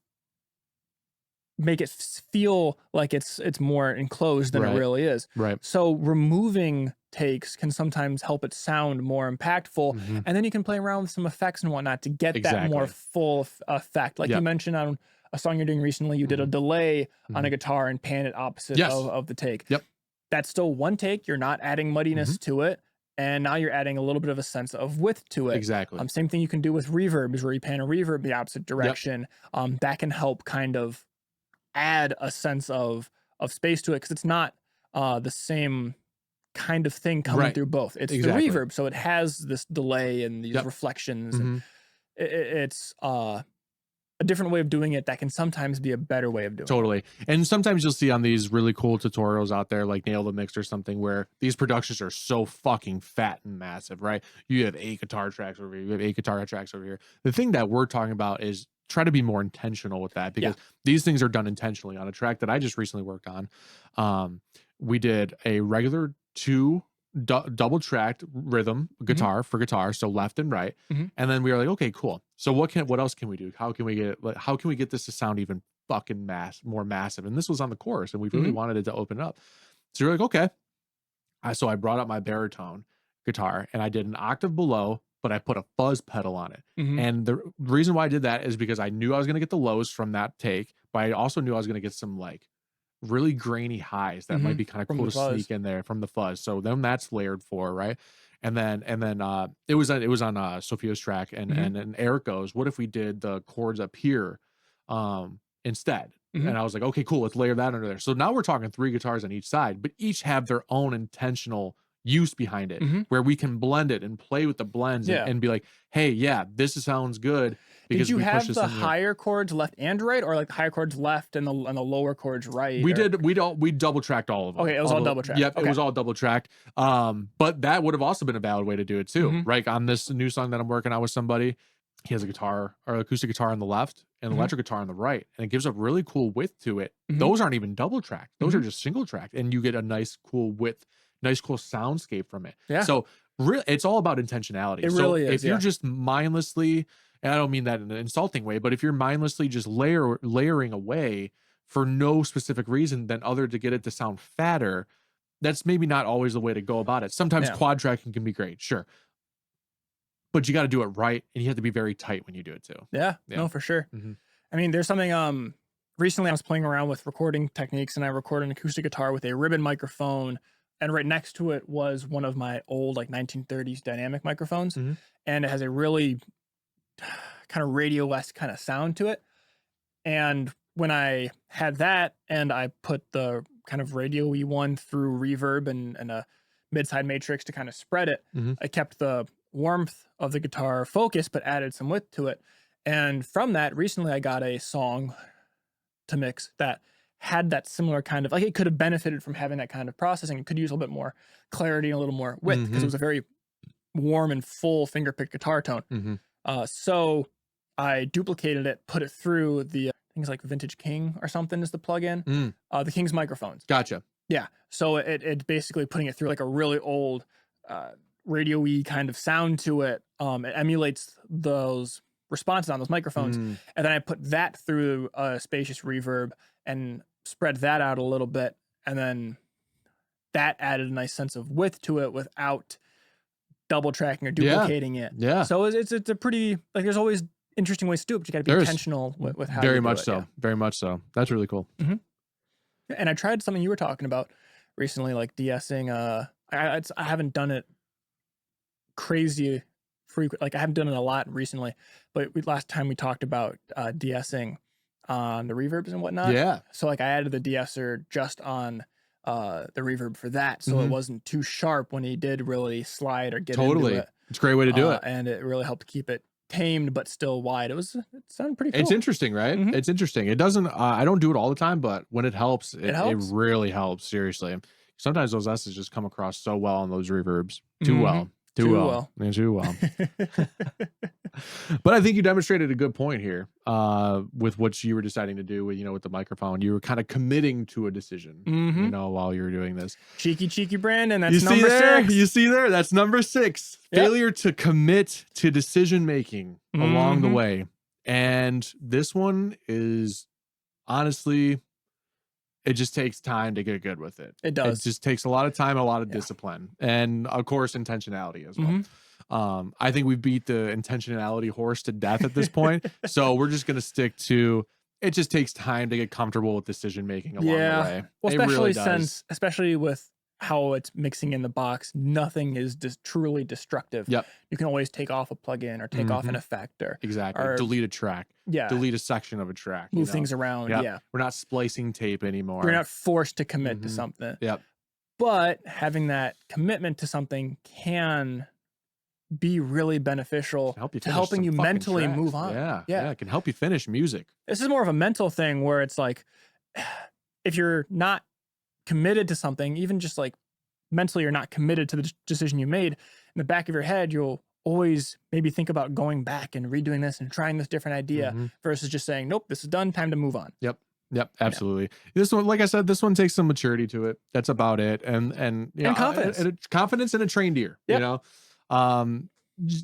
[SPEAKER 1] make it feel like it's more enclosed than it really is. So removing takes can sometimes help it sound more impactful, and then you can play around with some effects and whatnot to get that more full effect. Like you mentioned on a song you're doing recently, you did a delay on a guitar and pan it opposite of the take. That's still one take. You're not adding muddiness to it. And now you're adding a little bit of a sense of width to it. Same thing you can do with reverb, is where you pan a reverb the opposite direction. That can help kind of add a sense of space to it, because it's not the same kind of thing coming through both. It's the reverb, so it has this delay and these reflections. And it's a different way of doing it that can sometimes be a better way of doing it.
[SPEAKER 2] And sometimes you'll see on these really cool tutorials out there, like Nail the Mix or something, where these productions are so fucking fat and massive, right? You have 8 guitar tracks over here, you have 8 guitar tracks over here. The thing that we're talking about is try to be more intentional with that, because these things are done intentionally. On a track that I just recently worked on, we did a regular 2 double tracked rhythm guitar for guitar, so left and right, and then we were like, okay, cool, so what else can we do? How can we get this to sound even fucking more massive? And this was on the chorus, and we really wanted it to open up. So you're like, okay, so I brought up my baritone guitar and I did an octave below, but I put a fuzz pedal on it. And the reason why I did that is because I knew I was going to get the lows from that take, but I also knew I was going to get some like really grainy highs that might be kind of cool to sneak in there from the fuzz. So then that's layered for, right? And then it was on Sophia's track, and Eric goes, what if we did the chords up here instead? And I was like, okay, cool, let's layer that under there. So now we're talking 3 guitars on each side, but each have their own intentional use behind it, where we can blend it and play with the blends and be like, hey, yeah, this sounds good.
[SPEAKER 1] Did you have the higher chords left and right, or like higher chords left and the lower chords right? We
[SPEAKER 2] double tracked all of them.
[SPEAKER 1] Okay, it was all double tracked.
[SPEAKER 2] Yep, it was all double tracked. But that would have also been a valid way to do it too. Right, on this new song that I'm working on with somebody, he has a guitar or acoustic guitar on the left and an electric guitar on the right, and it gives a really cool width to it. Those aren't even double tracked; those are just single tracked, and you get a nice cool width, nice cool soundscape from it. So it's all about intentionality.
[SPEAKER 1] It really is.
[SPEAKER 2] If you're just mindlessly, and I don't mean that in an insulting way, but if you're mindlessly just layering away for no specific reason than other to get it to sound fatter, that's maybe not always the way to go about it. Sometimes quad tracking can be great, sure, but you got to do it right, and you have to be very tight when you do it too.
[SPEAKER 1] Yeah. No, for sure. I mean, there's something, recently I was playing around with recording techniques, and I recorded an acoustic guitar with a ribbon microphone, and right next to it was one of my old like 1930s dynamic microphones, and it has a really kind of radio-esque kind of sound to it. And when I had that and I put the kind of radio-y one through reverb and a mid-side matrix to kind of spread it, I kept the warmth of the guitar focused, but added some width to it. And from that, recently I got a song to mix that had that similar kind of, like, it could have benefited from having that kind of processing. It could use a little bit more clarity and a little more width, because it was a very warm and full fingerpick guitar tone. So I duplicated it, put it through the things like Vintage King or something is the plugin. The King's microphones.
[SPEAKER 2] Gotcha.
[SPEAKER 1] Yeah. So it basically putting it through like a really old radio-y kind of sound to it. It emulates those responses on those microphones. And then I put that through a spacious reverb and spread that out a little bit. And then that added a nice sense of width to it without double tracking or duplicating it.
[SPEAKER 2] Yeah.
[SPEAKER 1] So it's a pretty, like, there's always interesting ways to do it, but you got to be intentional with how
[SPEAKER 2] very
[SPEAKER 1] you do
[SPEAKER 2] much
[SPEAKER 1] it.
[SPEAKER 2] so.
[SPEAKER 1] Yeah.
[SPEAKER 2] Very much so. That's really cool.
[SPEAKER 1] And I tried something you were talking about recently, like de-essing. I haven't done it crazy frequent. Like I haven't done it a lot recently, but last time we talked about de-essing on the reverbs and whatnot.
[SPEAKER 2] Yeah.
[SPEAKER 1] So like I added the de-esser just on the reverb for that, so it wasn't too sharp when he did really slide or get into it.
[SPEAKER 2] It's a great way to do it,
[SPEAKER 1] and it really helped keep it tamed but still wide. It sounded pretty cool.
[SPEAKER 2] It's interesting, right? It's interesting. It doesn't I don't do it all the time, but when it helps, it really helps. Seriously, sometimes those S's just come across so well on those reverbs. Too well. But I think you demonstrated a good point here with what you were deciding to do with, with the microphone. You were kind of committing to a decision, while you were doing this.
[SPEAKER 1] Cheeky Brandon, that's number 6.
[SPEAKER 2] You see there? That's number 6. Yep. Failure to commit to decision making along the way. And this one is honestly, it just takes time to get good with it.
[SPEAKER 1] It does.
[SPEAKER 2] It just takes a lot of time, a lot of discipline, and of course, intentionality as well. I think we beat the intentionality horse to death at this point. So we're just going to stick to, it just takes time to get comfortable with decision making along the way.
[SPEAKER 1] Well, especially with how it's mixing in the box, nothing is truly destructive.
[SPEAKER 2] Yep.
[SPEAKER 1] You can always take off a plugin or take off an effect or
[SPEAKER 2] delete a track. Yeah. Delete a section of a track.
[SPEAKER 1] Move things around.
[SPEAKER 2] Yep.
[SPEAKER 1] Yeah.
[SPEAKER 2] We're not splicing tape anymore.
[SPEAKER 1] You're not forced to commit to something.
[SPEAKER 2] Yep.
[SPEAKER 1] But having that commitment to something can be really beneficial to helping you mentally move on.
[SPEAKER 2] Yeah. It can help you finish music.
[SPEAKER 1] This is more of a mental thing where it's like, if you're not committed to something, even just like mentally you're not committed to the decision you made, in the back of your head, you'll always maybe think about going back and redoing this and trying this different idea versus just saying, nope, this is done, time to move on.
[SPEAKER 2] Yep, absolutely. This one, like I said, this one takes some maturity to it. That's about it. And
[SPEAKER 1] confidence.
[SPEAKER 2] Confidence in a trained ear,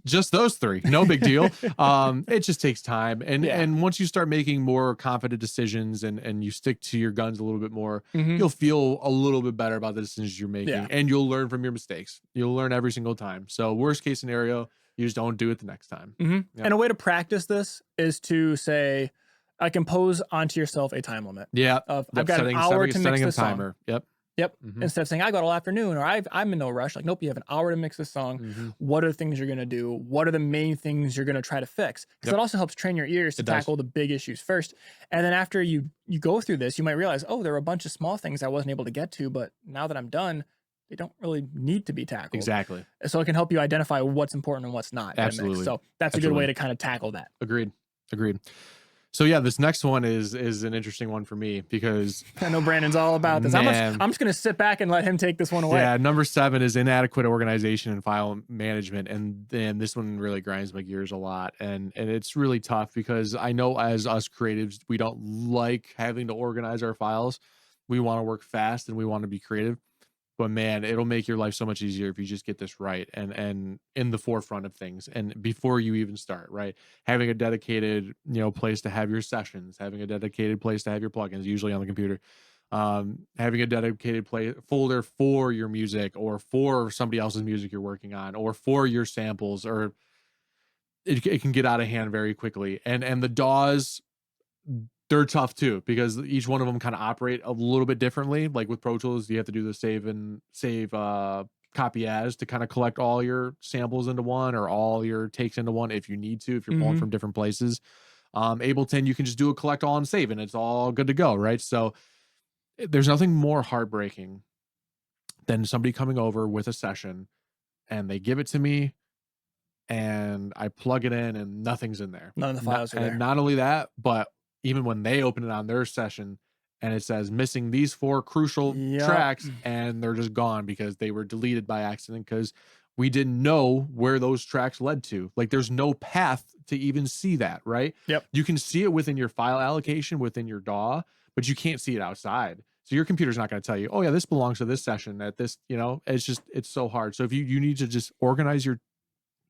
[SPEAKER 2] just those 3, no big deal. It just takes time. And once you start making more confident decisions and you stick to your guns a little bit more, you'll feel a little bit better about the decisions you're making, and you'll learn from your mistakes. You'll learn every single time. So worst case scenario, you just don't do it the next time.
[SPEAKER 1] Yep. And a way to practice this is to say, I compose onto yourself a time limit.
[SPEAKER 2] Yeah.
[SPEAKER 1] I've got an hour to mix this
[SPEAKER 2] timer.
[SPEAKER 1] Song. Yep. Instead of saying I got all afternoon or I'm in no rush, like, nope, you have an hour to mix this song. What are the things you're going to do? What are the main things you're going to try to fix? Because it also helps train your ears to tackle the big issues first. And then after you go through this, you might realize, oh, there were a bunch of small things I wasn't able to get to, but now that I'm done, they don't really need to be tackled.
[SPEAKER 2] Exactly.
[SPEAKER 1] So it can help you identify what's important and what's not.
[SPEAKER 2] Absolutely.
[SPEAKER 1] So that's a good way to kind of tackle that.
[SPEAKER 2] Agreed. So yeah, this next one is an interesting one for me because
[SPEAKER 1] I know Brandon's all about this. I'm just going to sit back and let him take this one away.
[SPEAKER 2] Yeah, number 7 is inadequate organization and file management, and this one really grinds my gears a lot, and it's really tough because I know as us creatives, we don't like having to organize our files. We want to work fast and we want to be creative. But man, it'll make your life so much easier if you just get this right and in the forefront of things and before you even start, right? Having a dedicated, place to have your sessions, having a dedicated place to have your plugins, usually on the computer, having a dedicated folder for your music or for somebody else's music you're working on or for your samples, or it can get out of hand very quickly. And the DAWs, they're tough too because each one of them kind of operate a little bit differently. Like with Pro Tools, you have to do the save copy as to kind of collect all your samples into one or all your takes into one if you need to, if you're pulling from different places. Ableton, you can just do a collect all and save and it's all good to go, right? So there's nothing more heartbreaking than somebody coming over with a session and they give it to me and I plug it in and nothing's in there.
[SPEAKER 1] None of the files are there.
[SPEAKER 2] And not only that, but even when they open it on their session and it says missing these 4 crucial tracks and they're just gone because they were deleted by accident because we didn't know where those tracks led to. Like there's no path to even see that, right?
[SPEAKER 1] Yep.
[SPEAKER 2] You can see it within your file allocation within your DAW, but you can't see it outside. So your computer's not going to tell you, oh yeah, this belongs to this session at this, you know, it's so hard. So if you need to just organize your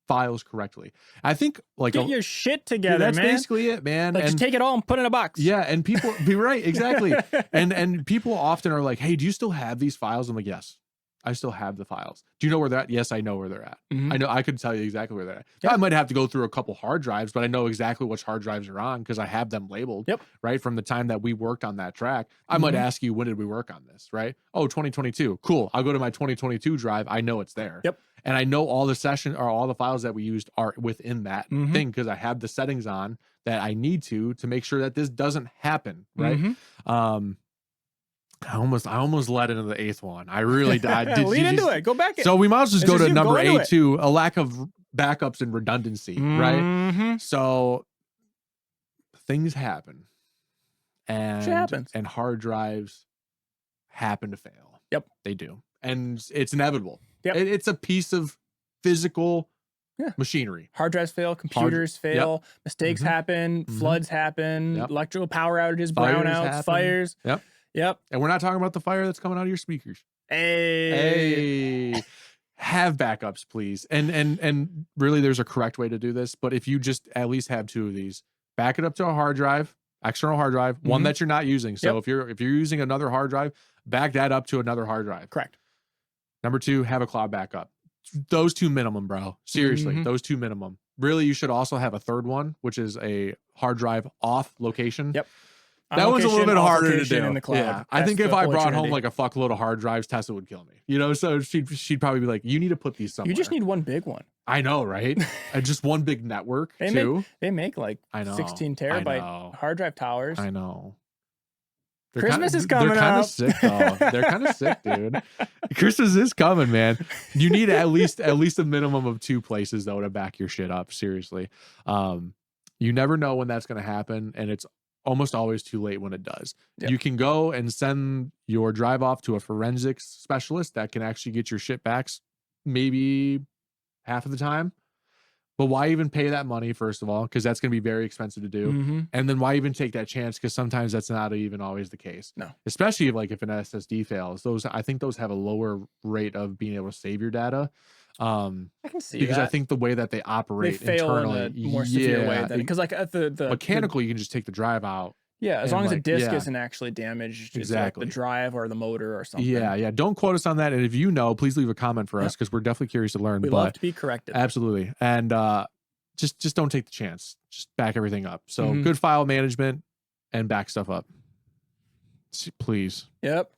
[SPEAKER 2] files correctly. I think like
[SPEAKER 1] get your shit together,
[SPEAKER 2] that's
[SPEAKER 1] man.
[SPEAKER 2] basically it, man.
[SPEAKER 1] Like,
[SPEAKER 2] and
[SPEAKER 1] just take it all and put it in a box.
[SPEAKER 2] yeah, and people be right, exactly. and people often are like, hey, do you still have these files? I'm like, yes, I still have the files. Do you know where they're at? Yes, I know where they're at. I know, I could tell you exactly where they're at.
[SPEAKER 1] Yep.
[SPEAKER 2] I might have to go through a couple hard drives, but I know exactly which hard drives are on because I have them labeled.
[SPEAKER 1] Yep.
[SPEAKER 2] Right from the time that we worked on that track. I might ask you, when did we work on this? Right? Oh, 2022. Cool. I'll go to my 2022 drive. I know it's there.
[SPEAKER 1] Yep.
[SPEAKER 2] And I know all the session or all the files that we used are within that thing because I have the settings on that I need to make sure that this doesn't happen. Right. I almost led into the 8th one. I really did.
[SPEAKER 1] Lean into it. Go back.
[SPEAKER 2] So we might as well just go to number 8
[SPEAKER 1] it.
[SPEAKER 2] too. A lack of backups and redundancy. Right. So things happen, and hard drives happen to fail.
[SPEAKER 1] Yep.
[SPEAKER 2] They do. And it's inevitable.
[SPEAKER 1] Yep.
[SPEAKER 2] It's a piece of physical machinery.
[SPEAKER 1] Hard drives fail, computers fail, mistakes happen, floods happen, electrical power outages, brownouts, fires.
[SPEAKER 2] Yep. And we're not talking about the fire that's coming out of your speakers.
[SPEAKER 1] Hey.
[SPEAKER 2] Have backups, please. And really there's a correct way to do this, but if you just at least have 2 of these, back it up to a hard drive, external hard drive, one that you're not using. So if you're using another hard drive, back that up to another hard drive.
[SPEAKER 1] Correct.
[SPEAKER 2] Number 2, have a cloud backup. Those 2 minimum, bro. Seriously, those 2 minimum. Really, you should also have a third one, which is a hard drive off location.
[SPEAKER 1] Yep.
[SPEAKER 2] That one's a little bit harder to do.
[SPEAKER 1] In the cloud.
[SPEAKER 2] Yeah. I think if I brought home like a fuckload of hard drives, Tessa would kill me. You know, so she'd probably be like, you need to put these somewhere.
[SPEAKER 1] You just need one big one.
[SPEAKER 2] I know, right? And just one big network too.
[SPEAKER 1] They make like 16 terabyte hard drive towers.
[SPEAKER 2] I know.
[SPEAKER 1] Christmas is coming up.
[SPEAKER 2] They're kind of sick though. They're kind of sick, dude. Christmas is coming, man. You need at least a minimum of 2 places though to back your shit up. Seriously. You never know when that's going to happen, and it's almost always too late when it does. Yep. You can go and send your drive off to a forensics specialist that can actually get your shit back maybe half of the time. But why even pay that money, first of all? Because that's going to be very expensive to do. And then why even take that chance? Because sometimes that's not even always the case.
[SPEAKER 1] No.
[SPEAKER 2] Especially if an SSD fails. I think those have a lower rate of being able to save your data.
[SPEAKER 1] I can see
[SPEAKER 2] because
[SPEAKER 1] that.
[SPEAKER 2] I think the way that they operate
[SPEAKER 1] they fail
[SPEAKER 2] internally,
[SPEAKER 1] in a more severe way than because like at the
[SPEAKER 2] mechanical, you can just take the drive out.
[SPEAKER 1] Yeah, as long as the disc isn't actually damaged,
[SPEAKER 2] exactly,
[SPEAKER 1] like the drive or the motor or something.
[SPEAKER 2] Yeah. Don't quote us on that, and if you know, please leave a comment for us because we're definitely curious to learn.
[SPEAKER 1] We love to be corrected.
[SPEAKER 2] Absolutely, and just don't take the chance. Just back everything up. So good file management and back stuff up, please.
[SPEAKER 1] Yep.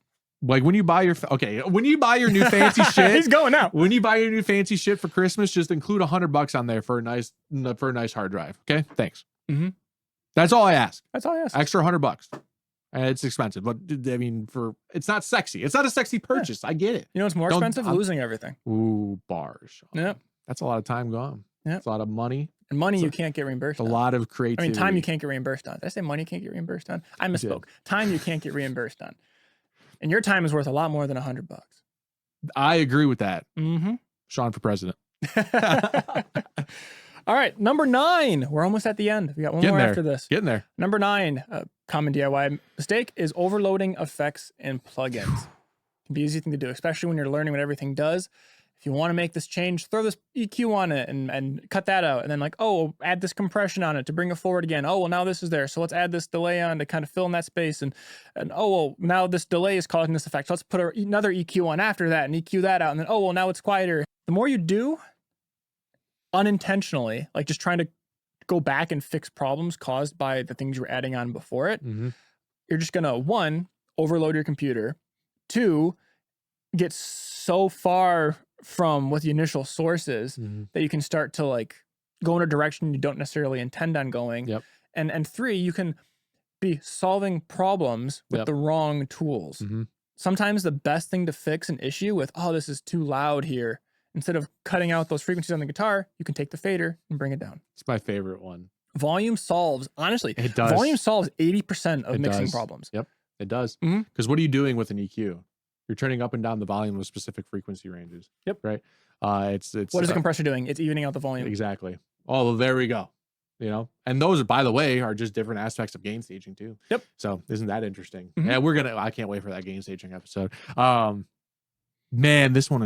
[SPEAKER 2] Like when you buy your new fancy shit,
[SPEAKER 1] he's going out.
[SPEAKER 2] When you buy your new fancy shit for Christmas, just include $100 on there for a nice hard drive. Okay, thanks. That's all I ask.
[SPEAKER 1] That's all I ask.
[SPEAKER 2] Extra $100. It's expensive, but I mean, it's not sexy. It's not a sexy purchase. I get it.
[SPEAKER 1] You know, it's more expensive losing everything.
[SPEAKER 2] Ooh, bars.
[SPEAKER 1] Yep.
[SPEAKER 2] That's a lot of time gone.
[SPEAKER 1] Yeah.
[SPEAKER 2] It's a lot of money.
[SPEAKER 1] And money you can't get reimbursed.
[SPEAKER 2] A lot of creativity.
[SPEAKER 1] I mean, time you can't get reimbursed on. Did I say money can't get reimbursed on? I misspoke. Time you can't get reimbursed on. And your time is worth a lot more than $100.
[SPEAKER 2] I agree with that. Sean for president.
[SPEAKER 1] All right, number 9. We're almost at the end. We got one more after this.
[SPEAKER 2] Getting there.
[SPEAKER 1] Number 9, common DIY mistake is overloading effects and plugins. It can be an easy thing to do, especially when you're learning what everything does. If you want to make this change, throw this EQ on it and cut that out. And then like, oh, add this compression on it to bring it forward again. Oh, well, now this is there. So let's add this delay on to kind of fill in that space. And oh, well, now this delay is causing this effect. So let's put another EQ on after that and EQ that out. And then, oh, well, now it's quieter. The more you do unintentionally, like just trying to go back and fix problems caused by the things you were adding on before it, you're just going to, 1, overload your computer, 2, get so far from what the initial source is that you can start to like go in a direction you don't necessarily intend on going. And 3, you can be solving problems with the wrong tools. Sometimes the best thing to fix an issue with, oh, this is too loud here, instead of cutting out those frequencies on the guitar, you can take the fader and bring it down.
[SPEAKER 2] It's my favorite one.
[SPEAKER 1] Volume solves, honestly,
[SPEAKER 2] it does.
[SPEAKER 1] Volume solves 80% of mixing problems.
[SPEAKER 2] Yep, it does. Because what are you doing with an EQ? You're turning up and down the volume of specific frequency ranges.
[SPEAKER 1] Yep.
[SPEAKER 2] Right. It's
[SPEAKER 1] what is the compressor doing? It's evening out the volume.
[SPEAKER 2] Exactly. Oh, there we go. You know, and those, by the way, are just different aspects of gain staging too.
[SPEAKER 1] Yep.
[SPEAKER 2] So isn't that interesting?
[SPEAKER 1] Mm-hmm.
[SPEAKER 2] Yeah, I can't wait for that gain staging episode. Man, this one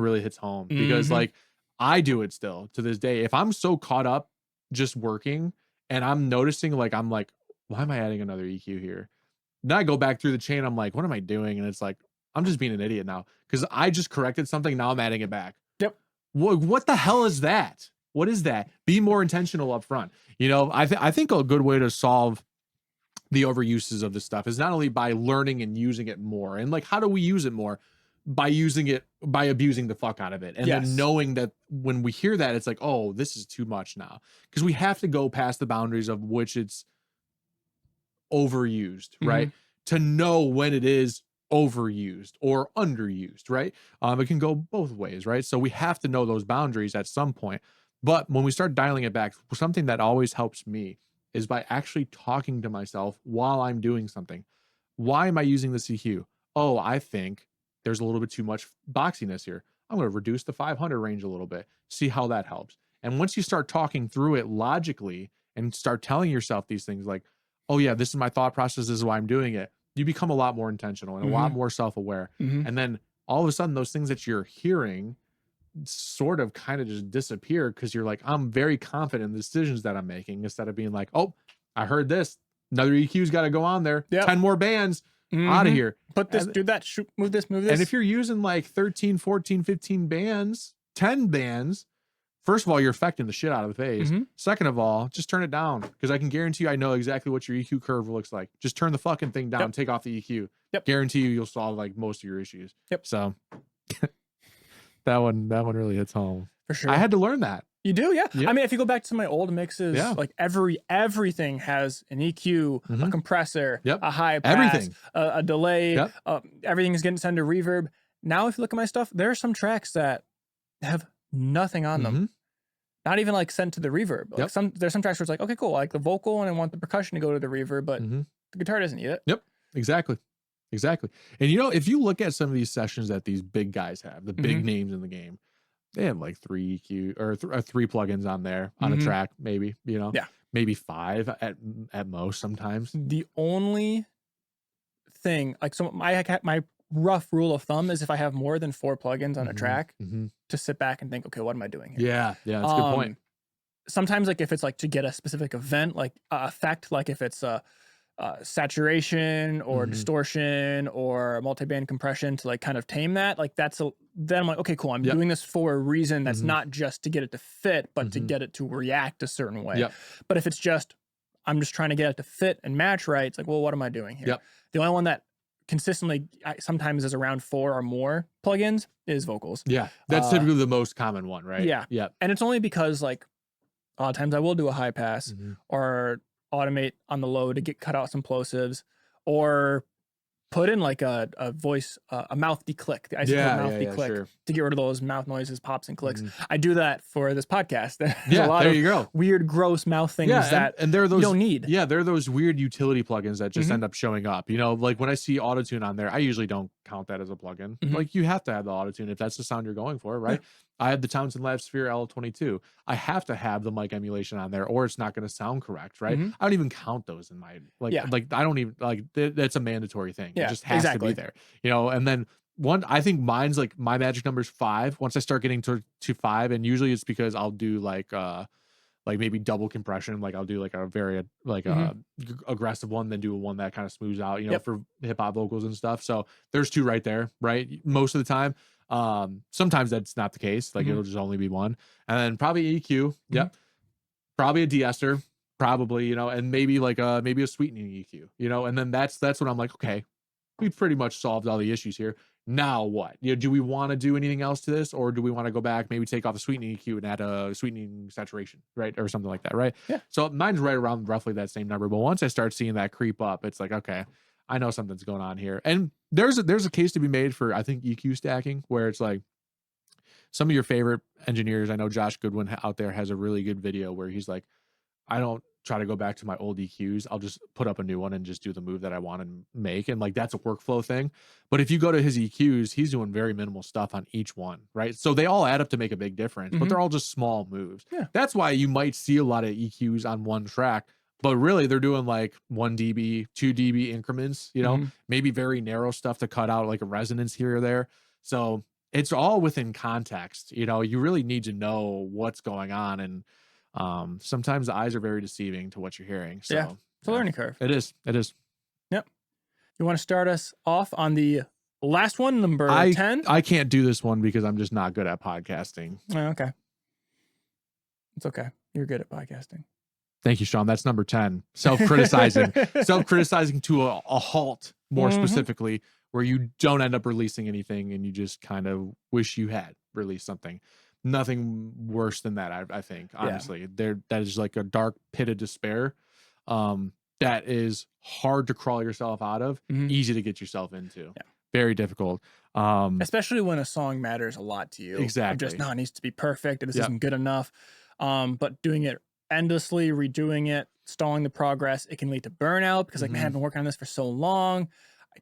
[SPEAKER 2] really hits home because like I do it still to this day. If I'm so caught up just working and I'm noticing like, I'm like, why am I adding another EQ here? Then I go back through the chain. I'm like, what am I doing? And it's like, I'm just being an idiot now because I just corrected something. Now I'm adding it back.
[SPEAKER 1] Yep.
[SPEAKER 2] What the hell is that? What is that? Be more intentional up front. You know, I think a good way to solve the overuses of this stuff is not only by learning and using it more. And like, how do we use it more? By using it, by abusing the fuck out of it. And then knowing that when we hear that, it's like, oh, this is too much now. Because we have to go past the boundaries of which it's overused, right? To know when it is overused or underused, right? It can go both ways, right? So we have to know those boundaries at some point. But when we start dialing it back, something that always helps me is by actually talking to myself while I'm doing something. Why am I using the EQ? Oh, I think there's a little bit too much boxiness here. I'm going to reduce the 500 range a little bit, see how that helps. And once you start talking through it logically and start telling yourself these things like, oh yeah, this is my thought process, this is why I'm doing it, you become a lot more intentional and a lot more self-aware. And then all of a sudden those things that you're hearing sort of kind of just disappear because you're like, I'm very confident in the decisions that I'm making, instead of being like, oh, I heard this, another EQ's got to go on there, 10 more bands, out of here,
[SPEAKER 1] put this, do that, shoot, move this.
[SPEAKER 2] And if you're using like 13, 14, 15 bands, 10 bands, first of all, you're affecting the shit out of the phase. Second of all, just turn it down, because I can guarantee you I know exactly what your EQ curve looks like. Just turn the fucking thing down, take off the EQ. Guarantee you'll solve like most of your issues. So that one really hits home. For sure. I had to learn that.
[SPEAKER 1] You do, yeah. I mean, if you go back to my old mixes, like everything has an EQ, a compressor, a high pass, a delay, everything is getting sent to reverb. Now, if you look at my stuff, there are some tracks that have nothing on them. Not even like sent to the reverb. Like there's some tracks where it's like, okay, cool, I like the vocal and I want the percussion to go to the reverb, but the guitar doesn't need it.
[SPEAKER 2] Exactly. And you know, if you look at some of these sessions that these big guys have, the big names in the game, they have like 3 EQ or 3 plugins on there on a track, maybe, you know, maybe 5 at most sometimes.
[SPEAKER 1] The only thing, like, so my rough rule of thumb is if I have more than 4 plugins on a track, to sit back and think, okay, what am I doing here?
[SPEAKER 2] Yeah, that's a good point.
[SPEAKER 1] Sometimes, like, if it's like to get a specific event, like effect, like if it's a saturation or distortion or multi-band compression to like kind of tame that, like then I'm like, okay, cool, I'm doing this for a reason that's not just to get it to fit, but to get it to react a certain way. But if it's just, I'm just trying to get it to fit and match right, it's like, well, what am I doing here? The only one that consistently sometimes is around 4 or more plugins is vocals.
[SPEAKER 2] That's typically the most common one, right?
[SPEAKER 1] And it's only because like a lot of times I will do a high pass or automate on the low to cut out some plosives, or put in like a voice, a mouth declick, the isotope mouth declick, to get rid of those mouth noises, pops and clicks. I do that for this podcast. There's a lot of weird, gross mouth things and there are those, you don't need.
[SPEAKER 2] There are those weird utility plugins that just end up showing up. You know, like when I see autotune on there, I usually don't count that as a plugin. Like, you have to have the autotune if that's the sound you're going for, right? I have the Townsend Lab Sphere L22. I have to have the mic emulation on there, or it's not going to sound correct, right? I don't even count those in my like I don't even like that's a mandatory thing. It just has to be there, you know. And then I think mine's like, my magic number is 5. Once I start getting to 5, and usually it's because I'll do like maybe double compression, like I'll do like a very aggressive one, then do one that kind of smooths out, you know, for hip hop vocals and stuff. So there's 2 right there, right? Most of the time. Sometimes that's not the case, like it'll just only be 1. And then probably EQ, probably a de-esser, probably, you know, and maybe like maybe a sweetening EQ, you know. And then that's when I'm like, okay, we pretty much solved all the issues here. Now what? You know, do we want to do anything else to this, or do we want to go back, maybe take off a sweetening EQ and add a sweetening saturation, right, or something like that, right? So mine's right around roughly that same number. But once I start seeing that creep up, it's like, okay, I know something's going on here. And there's a case to be made for, I think, EQ stacking, where it's like some of your favorite engineers. I know Josh Goodwin out there has a really good video where he's like, I don't try to go back to my old EQs, I'll just put up a new one and just do the move that I want to make. And like, that's a workflow thing. But if you go to his EQs, he's doing very minimal stuff on each one, right? So they all add up to make a big difference, but they're all just small moves.
[SPEAKER 1] Yeah.
[SPEAKER 2] That's why you might see a lot of EQs on one track, but really they're doing like 1 dB, 2 dB increments, you know, maybe very narrow stuff to cut out like a resonance here or there. So it's all within context. You know, you really need to know what's going on. And sometimes the eyes are very deceiving to what you're hearing. So
[SPEAKER 1] yeah, it's a learning curve.
[SPEAKER 2] It is.
[SPEAKER 1] Yep. You want to start us off on the last one, number 10?
[SPEAKER 2] I can't do this one because I'm just not good at podcasting.
[SPEAKER 1] Oh, okay. It's okay. You're good at podcasting.
[SPEAKER 2] Thank you, Sean. That's number 10. Self-criticizing. Self-criticizing to a halt, more specifically, where you don't end up releasing anything and you just kind of wish you had released something. Nothing worse than that, I think, honestly. That is like a dark pit of despair that is hard to crawl yourself out of, easy to get yourself into. Yeah. Very difficult.
[SPEAKER 1] Especially when a song matters a lot to you.
[SPEAKER 2] Exactly.
[SPEAKER 1] Just, no, it needs to be perfect, and this isn't good enough. But doing it endlessly, redoing it, stalling the progress, it can lead to burnout because, like, man, I've been working on this for so long.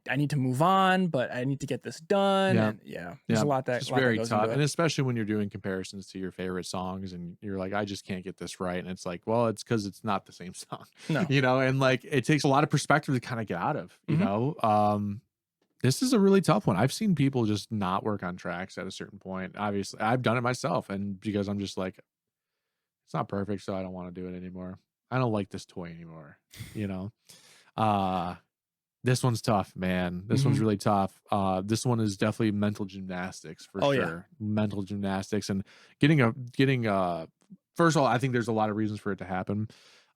[SPEAKER 1] I need to move on, but I need to get this done. And there's a lot that
[SPEAKER 2] it's very
[SPEAKER 1] goes
[SPEAKER 2] tough.
[SPEAKER 1] into it.
[SPEAKER 2] And especially when you're doing comparisons to your favorite songs and you're like, I just can't get this right. And it's like, well, it's because it's not the same song.
[SPEAKER 1] No.
[SPEAKER 2] You know, and like it takes a lot of perspective to kind of get out of, you know. This is a really tough one. I've seen people just not work on tracks at a certain point. Obviously, I've done it myself, and because I'm just like, it's not perfect, so I don't want to do it anymore. I don't like this toy anymore, you know. This one's tough, man. This one's really tough. This one is definitely mental gymnastics for sure. Yeah. Mental gymnastics and getting first of all, I think there's a lot of reasons for it to happen.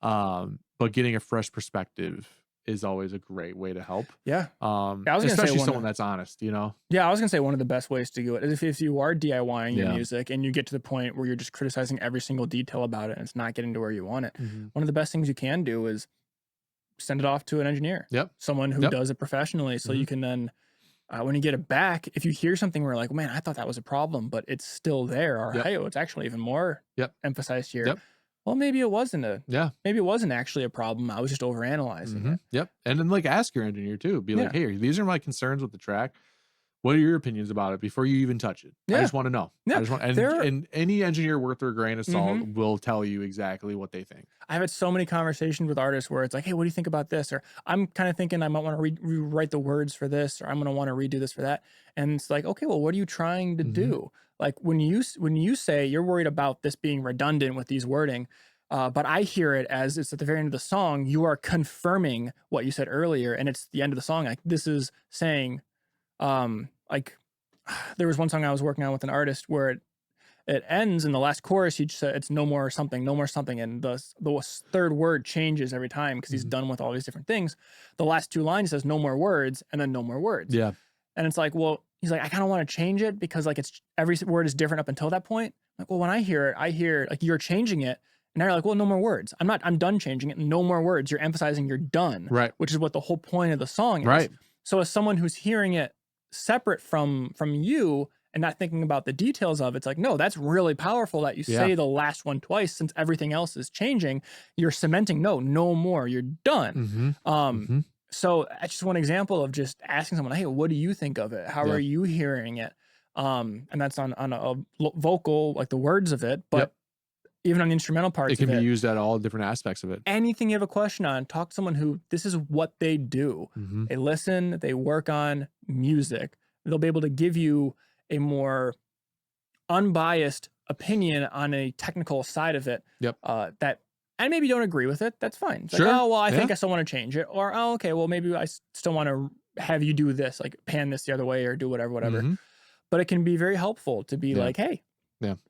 [SPEAKER 2] But getting a fresh perspective is always a great way to help.
[SPEAKER 1] Yeah.
[SPEAKER 2] I was especially someone that's honest, you know?
[SPEAKER 1] Yeah, I was gonna say one of the best ways to do it is if you are DIYing your music and you get to the point where you're just criticizing every single detail about it and it's not getting to where you want it. One of the best things you can do is send it off to an engineer. Someone who does it professionally. So you can then, when you get it back, if you hear something where like, man, I thought that was a problem, but it's still there, or hey, it's actually even more emphasized here. Well, maybe it wasn't maybe it wasn't actually a problem. I was just overanalyzing it.
[SPEAKER 2] And then like ask your engineer too. Be like, hey, these are my concerns with the track. What are your opinions about it before you even touch it? I just want to know. I just want, and any engineer worth their grain of salt will tell you exactly what they think.
[SPEAKER 1] I've had so many conversations with artists where it's like, hey, what do you think about this? Or I'm kind of thinking I might want to rewrite the words for this, or I'm going to want to redo this for that. And it's like, okay, well, what are you trying to do? Like when you say you're worried about this being redundant with these wording, but I hear it as it's at the very end of the song, you are confirming what you said earlier. And it's the end of the song. Like this is saying, like there was one song I was working on with an artist where it ends in the last chorus. He just said it's no more something, and the third word changes every time because he's done with all these different things. The last two lines says no more words and then no more words. Yeah, and it's like, well, he's like, I kind of want to change it because like it's every word is different up until that point. I'm like, well, when I hear like you're changing it. And now you're like, well, no more words. I'm done changing it. No more words. You're emphasizing you're done. Right. Which is what the whole point of the song is. Right. So as someone who's hearing it separate from you and not thinking about the details of it, it's like, no, that's really powerful that you say the last one twice since everything else is changing. You're cementing, no more. You're done. So that's just one example of just asking someone, hey, what do you think of it? How are you hearing it? And that's on a vocal, like the words of it, but even on the instrumental parts
[SPEAKER 2] it can be used at all different aspects of it.
[SPEAKER 1] Anything you have a question on, talk to someone who this is what they do. They listen, they work on music. They'll be able to give you a more unbiased opinion on a technical side of it. That and maybe don't agree with it. That's fine. It's like, oh, well, I think I still want to change it. Or, oh, okay, well, maybe I still want to have you do this, like pan this the other way or do whatever. But it can be very helpful to be like, hey,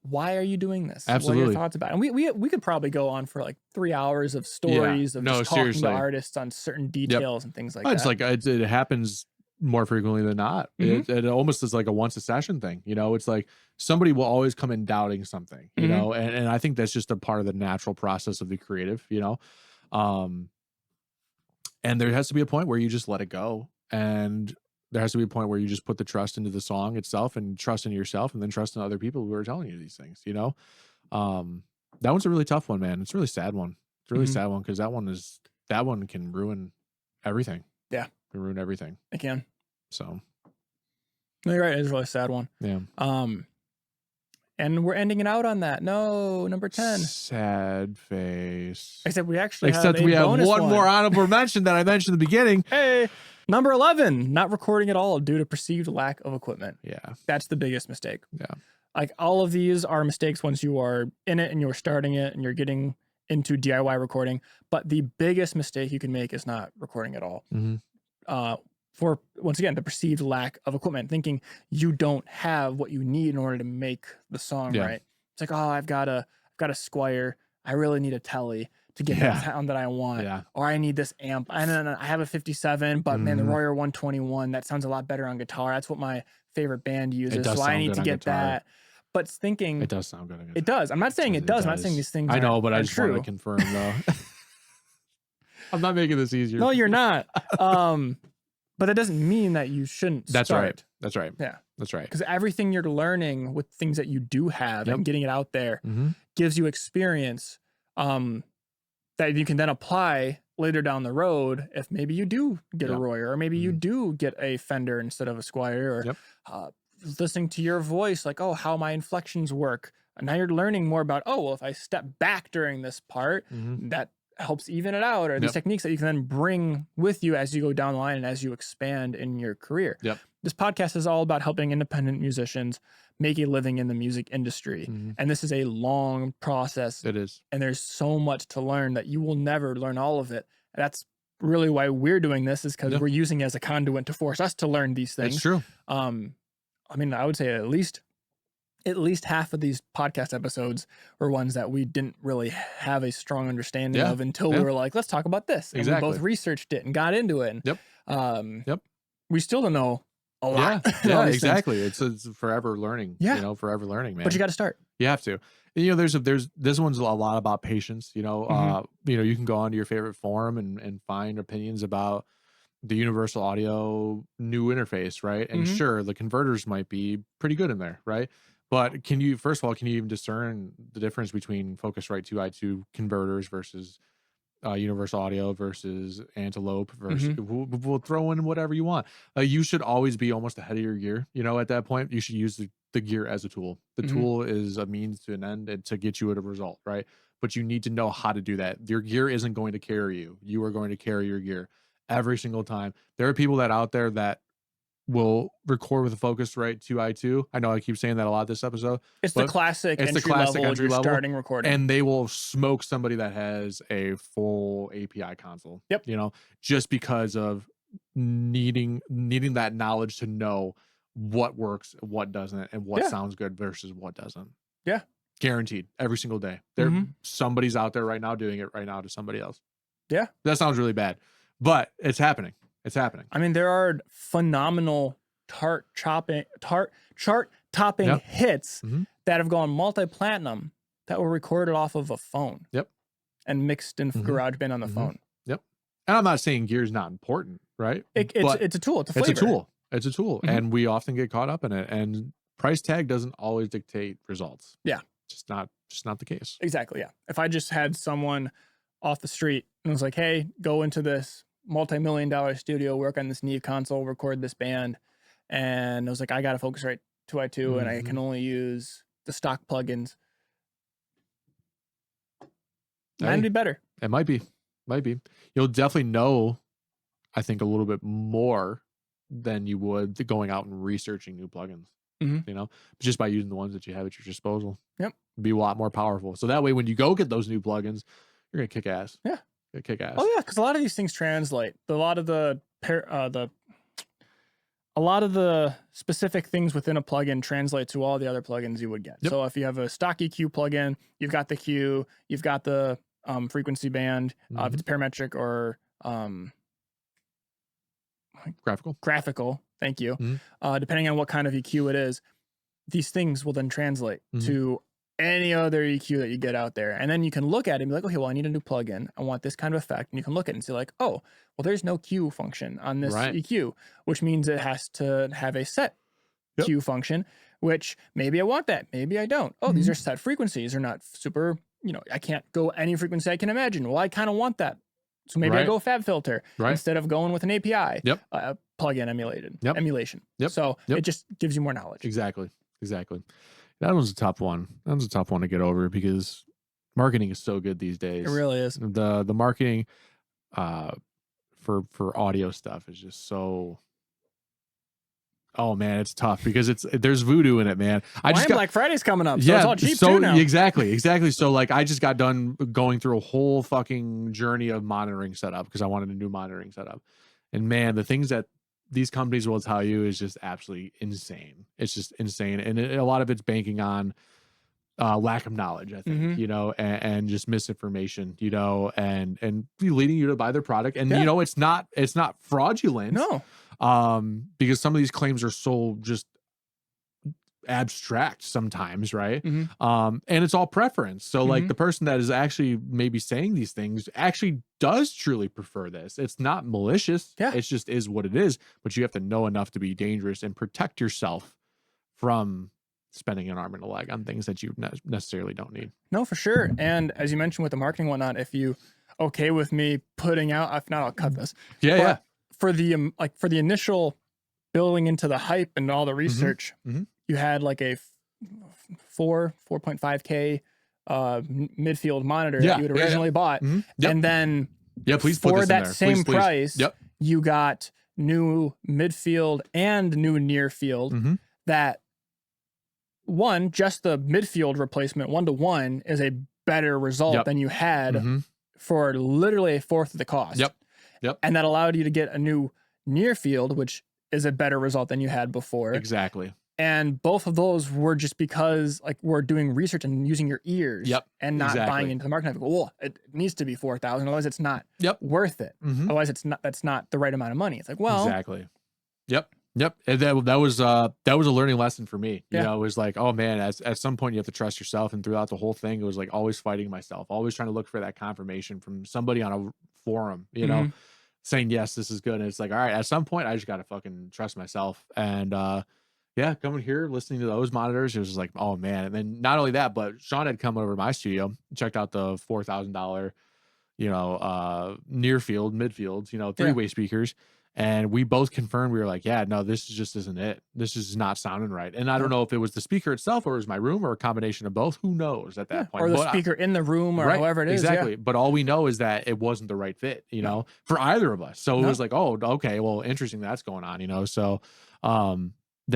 [SPEAKER 1] why are you doing this?
[SPEAKER 2] Absolutely.
[SPEAKER 1] What are your thoughts about it? And we could probably go on for like 3 hours of stories of just talking to artists on certain details and things like that.
[SPEAKER 2] It's like it happens more frequently than not. It almost is like a once a session thing. You know, it's like somebody will always come in doubting something, you know, and I think that's just a part of the natural process of the creative, you know. And there has to be a point where you just let it go. And there has to be a point where you just put the trust into the song itself and trust in yourself and then trust in other people who are telling you these things, you know? That one's a really tough one, man. It's a really sad one. It's a really sad one because that one can ruin everything.
[SPEAKER 1] Yeah.
[SPEAKER 2] Can ruin everything.
[SPEAKER 1] It can.
[SPEAKER 2] So.
[SPEAKER 1] No, you're right. It's a really sad one.
[SPEAKER 2] Yeah.
[SPEAKER 1] And we're ending it out on that. No, number 10.
[SPEAKER 2] Sad face.
[SPEAKER 1] Except we actually
[SPEAKER 2] have one more honorable mention that I mentioned in the beginning.
[SPEAKER 1] Hey, number 11, not recording at all due to perceived lack of equipment.
[SPEAKER 2] Yeah.
[SPEAKER 1] That's the biggest mistake.
[SPEAKER 2] Yeah.
[SPEAKER 1] Like all of these are mistakes once you are in it and you're starting it and you're getting into DIY recording. But the biggest mistake you can make is not recording at all. For, once again, the perceived lack of equipment, thinking you don't have what you need in order to make the song right. It's like, oh, I've got a Squier. I really need a Telly to get the sound that I want. Or I need this amp. I have a 57, but man, the Royer 121, that sounds a lot better on guitar. That's what my favorite band uses. So I need to get that. But thinking...
[SPEAKER 2] It does sound good on guitar.
[SPEAKER 1] It does. I'm not saying it does. I'm not saying these things
[SPEAKER 2] I know, but I just
[SPEAKER 1] true.
[SPEAKER 2] want to confirm, though. I'm not making this easier.
[SPEAKER 1] No, you're not. But that doesn't mean that you shouldn't start.
[SPEAKER 2] That's right.
[SPEAKER 1] Yeah.
[SPEAKER 2] That's right.
[SPEAKER 1] Because everything you're learning with things that you do have and getting it out there gives you experience that you can then apply later down the road if maybe you do get a Royer or maybe you do get a Fender instead of a Squier or listening to your voice, like, oh, how my inflections work. And now you're learning more about, oh, well, if I step back during this part, that helps even it out, or these techniques that you can then bring with you as you go down the line and as you expand in your career. This podcast is all about helping independent musicians make a living in the music industry. And this is a long process.
[SPEAKER 2] It is.
[SPEAKER 1] And there's so much to learn that you will never learn all of it. That's really why we're doing this, is because we're using it as a conduit to force us to learn these things.
[SPEAKER 2] It's true.
[SPEAKER 1] I mean, I would say at least half of these podcast episodes were ones that we didn't really have a strong understanding of until we were like, let's talk about this. And we both researched it and got into it. And, we still don't know a lot.
[SPEAKER 2] Yeah, exactly. It's forever learning. Forever learning, man.
[SPEAKER 1] But you got to start.
[SPEAKER 2] You have to. And, there's this one's a lot about patience. You can go onto your favorite forum and find opinions about the Universal Audio new interface, right? And sure, the converters might be pretty good in there, right? But can you even discern the difference between Focusrite 2i2 converters versus Universal Audio versus Antelope versus we'll throw in whatever you want. You should always be almost ahead of your gear. At that point, you should use the gear as a tool. The tool is a means to an end and to get you at a result, right? But you need to know how to do that. Your gear isn't going to carry you. You are going to carry your gear every single time. There are people out there that will record with a Focusrite 2i2. I know I keep saying that a lot this episode.
[SPEAKER 1] It's the classic entry level starting recording.
[SPEAKER 2] And they will smoke somebody that has a full API console. Just because of needing that knowledge to know what works, what doesn't, and what sounds good versus what doesn't.
[SPEAKER 1] Yeah.
[SPEAKER 2] Guaranteed every single day. Somebody's out there right now doing it right now to somebody else.
[SPEAKER 1] Yeah.
[SPEAKER 2] That sounds really bad, but it's happening. It's happening.
[SPEAKER 1] I mean, there are phenomenal chart-topping hits that have gone multi-platinum that were recorded off of a phone. And mixed in GarageBand on the phone.
[SPEAKER 2] And I'm not saying gear is not important, right?
[SPEAKER 1] It's a tool. It's a flavor.
[SPEAKER 2] It's a tool. And we often get caught up in it. And price tag doesn't always dictate results.
[SPEAKER 1] Yeah.
[SPEAKER 2] Just not the case.
[SPEAKER 1] Exactly. Yeah. If I just had someone off the street and was like, hey, go into this multi-million-dollar studio, work on this Neve console, record this band, and I was like, I got a Focusrite 2i2 and I can only use the stock plugins. Might be better.
[SPEAKER 2] It might be. You'll definitely know, I think, a little bit more than you would going out and researching new plugins. Just by using the ones that you have at your disposal. Be a lot more powerful. So that way, when you go get those new plugins, you're gonna kick ass. Kick ass.
[SPEAKER 1] Oh yeah, because a lot of these things translate. A lot of the specific things within a plugin translate to all the other plugins you would get. So if you have a stock EQ plugin, you've got the Q, you've got the frequency band. If it's parametric or graphical. Thank you. Depending on what kind of EQ it is, these things will then translate to any other EQ that you get out there. And then you can look at it and be like, okay, well, I need a new plugin. I want this kind of effect. And you can look at it and see like, oh, well, there's no Q function on this EQ, which means it has to have a set Q function, which maybe I want that. Maybe I don't. Oh, these are set frequencies. They're not super I can't go any frequency I can imagine. Well, I kind of want that. So maybe I go FabFilter instead of going with an API plugin emulation. So it just gives you more knowledge.
[SPEAKER 2] Exactly. That was a tough one. That was a tough one to get over because marketing is so good these days.
[SPEAKER 1] It really is.
[SPEAKER 2] The marketing for audio stuff is just so. Oh man, it's tough because there's voodoo in it, man.
[SPEAKER 1] Black Friday's coming up, so it's all cheap too now.
[SPEAKER 2] Exactly. So like, I just got done going through a whole fucking journey of monitoring setup because I wanted a new monitoring setup, and man, the things that these companies will tell you is just absolutely insane. It's just insane, and a lot of it's banking on lack of knowledge, I think, and just misinformation, and leading you to buy their product, and it's not fraudulent.
[SPEAKER 1] No.
[SPEAKER 2] Because some of these claims are so just abstract sometimes, right? And it's all preference. So like the person that is actually maybe saying these things actually does truly prefer this. It's not malicious.
[SPEAKER 1] Yeah.
[SPEAKER 2] It just is what it is. But you have to know enough to be dangerous and protect yourself from spending an arm and a leg on things that you necessarily don't need.
[SPEAKER 1] No, for sure. And as you mentioned with the marketing and whatnot, if you okay with me putting out, if not, I'll cut this.
[SPEAKER 2] Yeah.
[SPEAKER 1] For the for the initial building into the hype and all the research, you had like a 4.5K midfield monitor that you had originally bought, and then
[SPEAKER 2] please
[SPEAKER 1] for
[SPEAKER 2] put this
[SPEAKER 1] that
[SPEAKER 2] in there.
[SPEAKER 1] same
[SPEAKER 2] Please.
[SPEAKER 1] price, you got new midfield and new near field. That one, just the midfield replacement 1-to-1 is a better result than you had for literally a fourth of the cost. And that allowed you to get a new near field, which is a better result than you had before.
[SPEAKER 2] Exactly.
[SPEAKER 1] And both of those were just because like we're doing research and using your ears and not buying into the market. Like, well, it needs to be 4,000. Otherwise it's not worth it. Otherwise that's not the right amount of money. It's like, well,
[SPEAKER 2] exactly. And that was a learning lesson for me. You know, it was like, oh man, at some point you have to trust yourself. And throughout the whole thing, it was like always fighting myself, always trying to look for that confirmation from somebody on a forum, know, saying, yes, this is good. And it's like, all right, at some point I just got to fucking trust myself. And, coming here, listening to those monitors, it was just like, oh man. And then not only that, but Sean had come over to my studio, checked out the $4,000, near field, midfields, three-way speakers. And we both confirmed, we were like, yeah, no, this just isn't it. This is not sounding right. And I don't know if it was the speaker itself or it was my room or a combination of both. Who knows at that point?
[SPEAKER 1] Or the speaker in the room or however it is.
[SPEAKER 2] Exactly. But all we know is that it wasn't the right fit, for either of us. So it was like, oh, okay, well, interesting that's going on, So then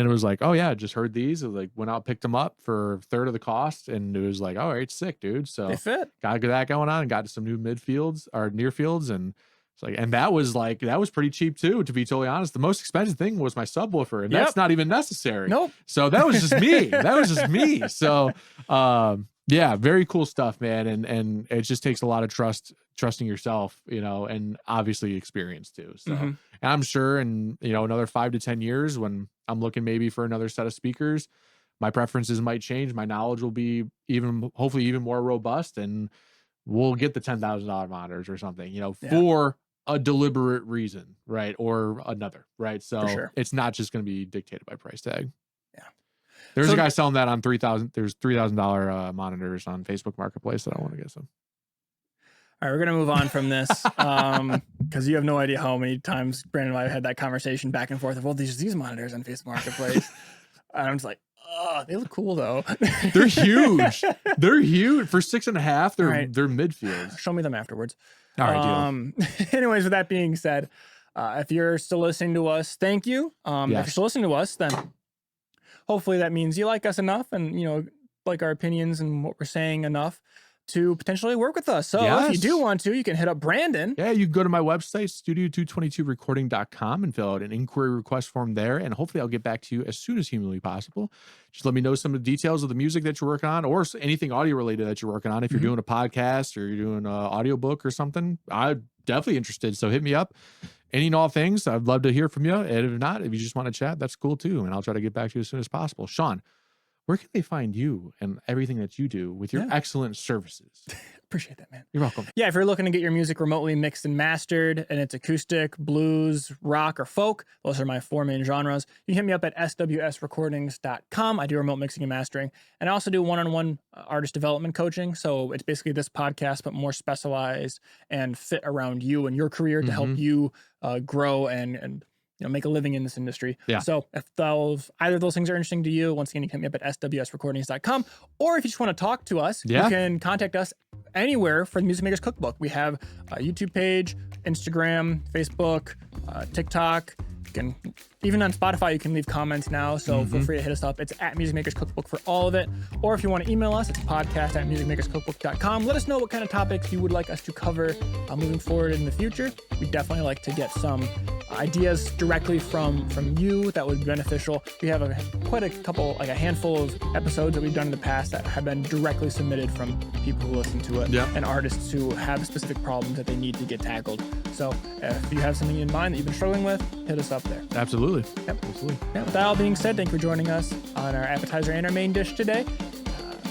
[SPEAKER 2] it was like, oh yeah, just heard these. I like went out, picked them up for a third of the cost. And it was like, all right, sick, dude. So
[SPEAKER 1] they fit.
[SPEAKER 2] Got that going on and got some new midfields or near fields. And it's like, and that was pretty cheap too, to be totally honest. The most expensive thing was my subwoofer, and that's not even necessary.
[SPEAKER 1] Nope.
[SPEAKER 2] So that was just me. So very cool stuff, man. And it just takes a lot of trusting yourself, and obviously experience too. So and I'm sure in another 5 to 10 years when I'm looking maybe for another set of speakers, my preferences might change. My knowledge will be hopefully even more robust, and we'll get the $10,000 monitors or something, for a deliberate reason, right? Or another, right? So it's not just going to be dictated by price tag.
[SPEAKER 1] Yeah.
[SPEAKER 2] There's a guy selling that on there's $3,000 monitors on Facebook Marketplace that I want to get some.
[SPEAKER 1] All right, we're going to move on from this because you have no idea how many times Brandon and I had that conversation back and forth of, well, these monitors on Facebook Marketplace. And I'm just like, oh, they look cool though.
[SPEAKER 2] They're huge. They're huge. For 6.5, they're midfields.
[SPEAKER 1] Show me them afterwards.
[SPEAKER 2] All right, deal.
[SPEAKER 1] Anyways, with that being said, if you're still listening to us, thank you. If you're still listening to us, then hopefully that means you like us enough and, like our opinions and what we're saying enough to potentially work with us. So if you do want to, you can hit up Brandon.
[SPEAKER 2] Yeah, you can go to my website, studio222recording.com, and fill out an inquiry request form there. And hopefully I'll get back to you as soon as humanly possible. Just let me know some of the details of the music that you're working on or anything audio related that you're working on. If you're doing a podcast or you're doing an audiobook or something, I'm definitely interested. So hit me up. Any and all things, I'd love to hear from you. And if not, if you just want to chat, that's cool too. And I'll try to get back to you as soon as possible. Sean, where can they find you and everything that you do with your excellent services?
[SPEAKER 1] Appreciate that, man.
[SPEAKER 2] You're welcome.
[SPEAKER 1] Yeah, if you're looking to get your music remotely mixed and mastered, and it's acoustic, blues, rock, or folk, those are my 4 main genres. You can hit me up at swsrecordings.com. I do remote mixing and mastering. And I also do one-on-one artist development coaching. So it's basically this podcast, but more specialized and fit around you and your career to help you grow and make a living in this industry.
[SPEAKER 2] Yeah.
[SPEAKER 1] So if either of those things are interesting to you, once again, you can hit me up at swsrecordings.com. Or if you just want to talk to us, you can contact us anywhere for the Music Makers Cookbook. We have a YouTube page, Instagram, Facebook, TikTok. Even on Spotify, you can leave comments now, so feel free to hit us up. It's at Music Makers Cookbook for all of it. Or if you want to email us, it's podcast@musicmakerscookbook.com. Let us know what kind of topics you would like us to cover moving forward in the future. We'd definitely like to get some ideas directly from you that would be beneficial. We have quite a couple, like a handful of episodes that we've done in the past that have been directly submitted from people who listen to it and artists who have specific problems that they need to get tackled. So if you have something in mind that you've been struggling with, hit us up there.
[SPEAKER 2] Absolutely.
[SPEAKER 1] Yep.
[SPEAKER 2] Absolutely.
[SPEAKER 1] Yeah, with that all being said, thank you for joining us on our appetizer and our main dish today.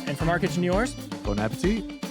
[SPEAKER 1] And from our kitchen to yours,
[SPEAKER 2] Bon appetit.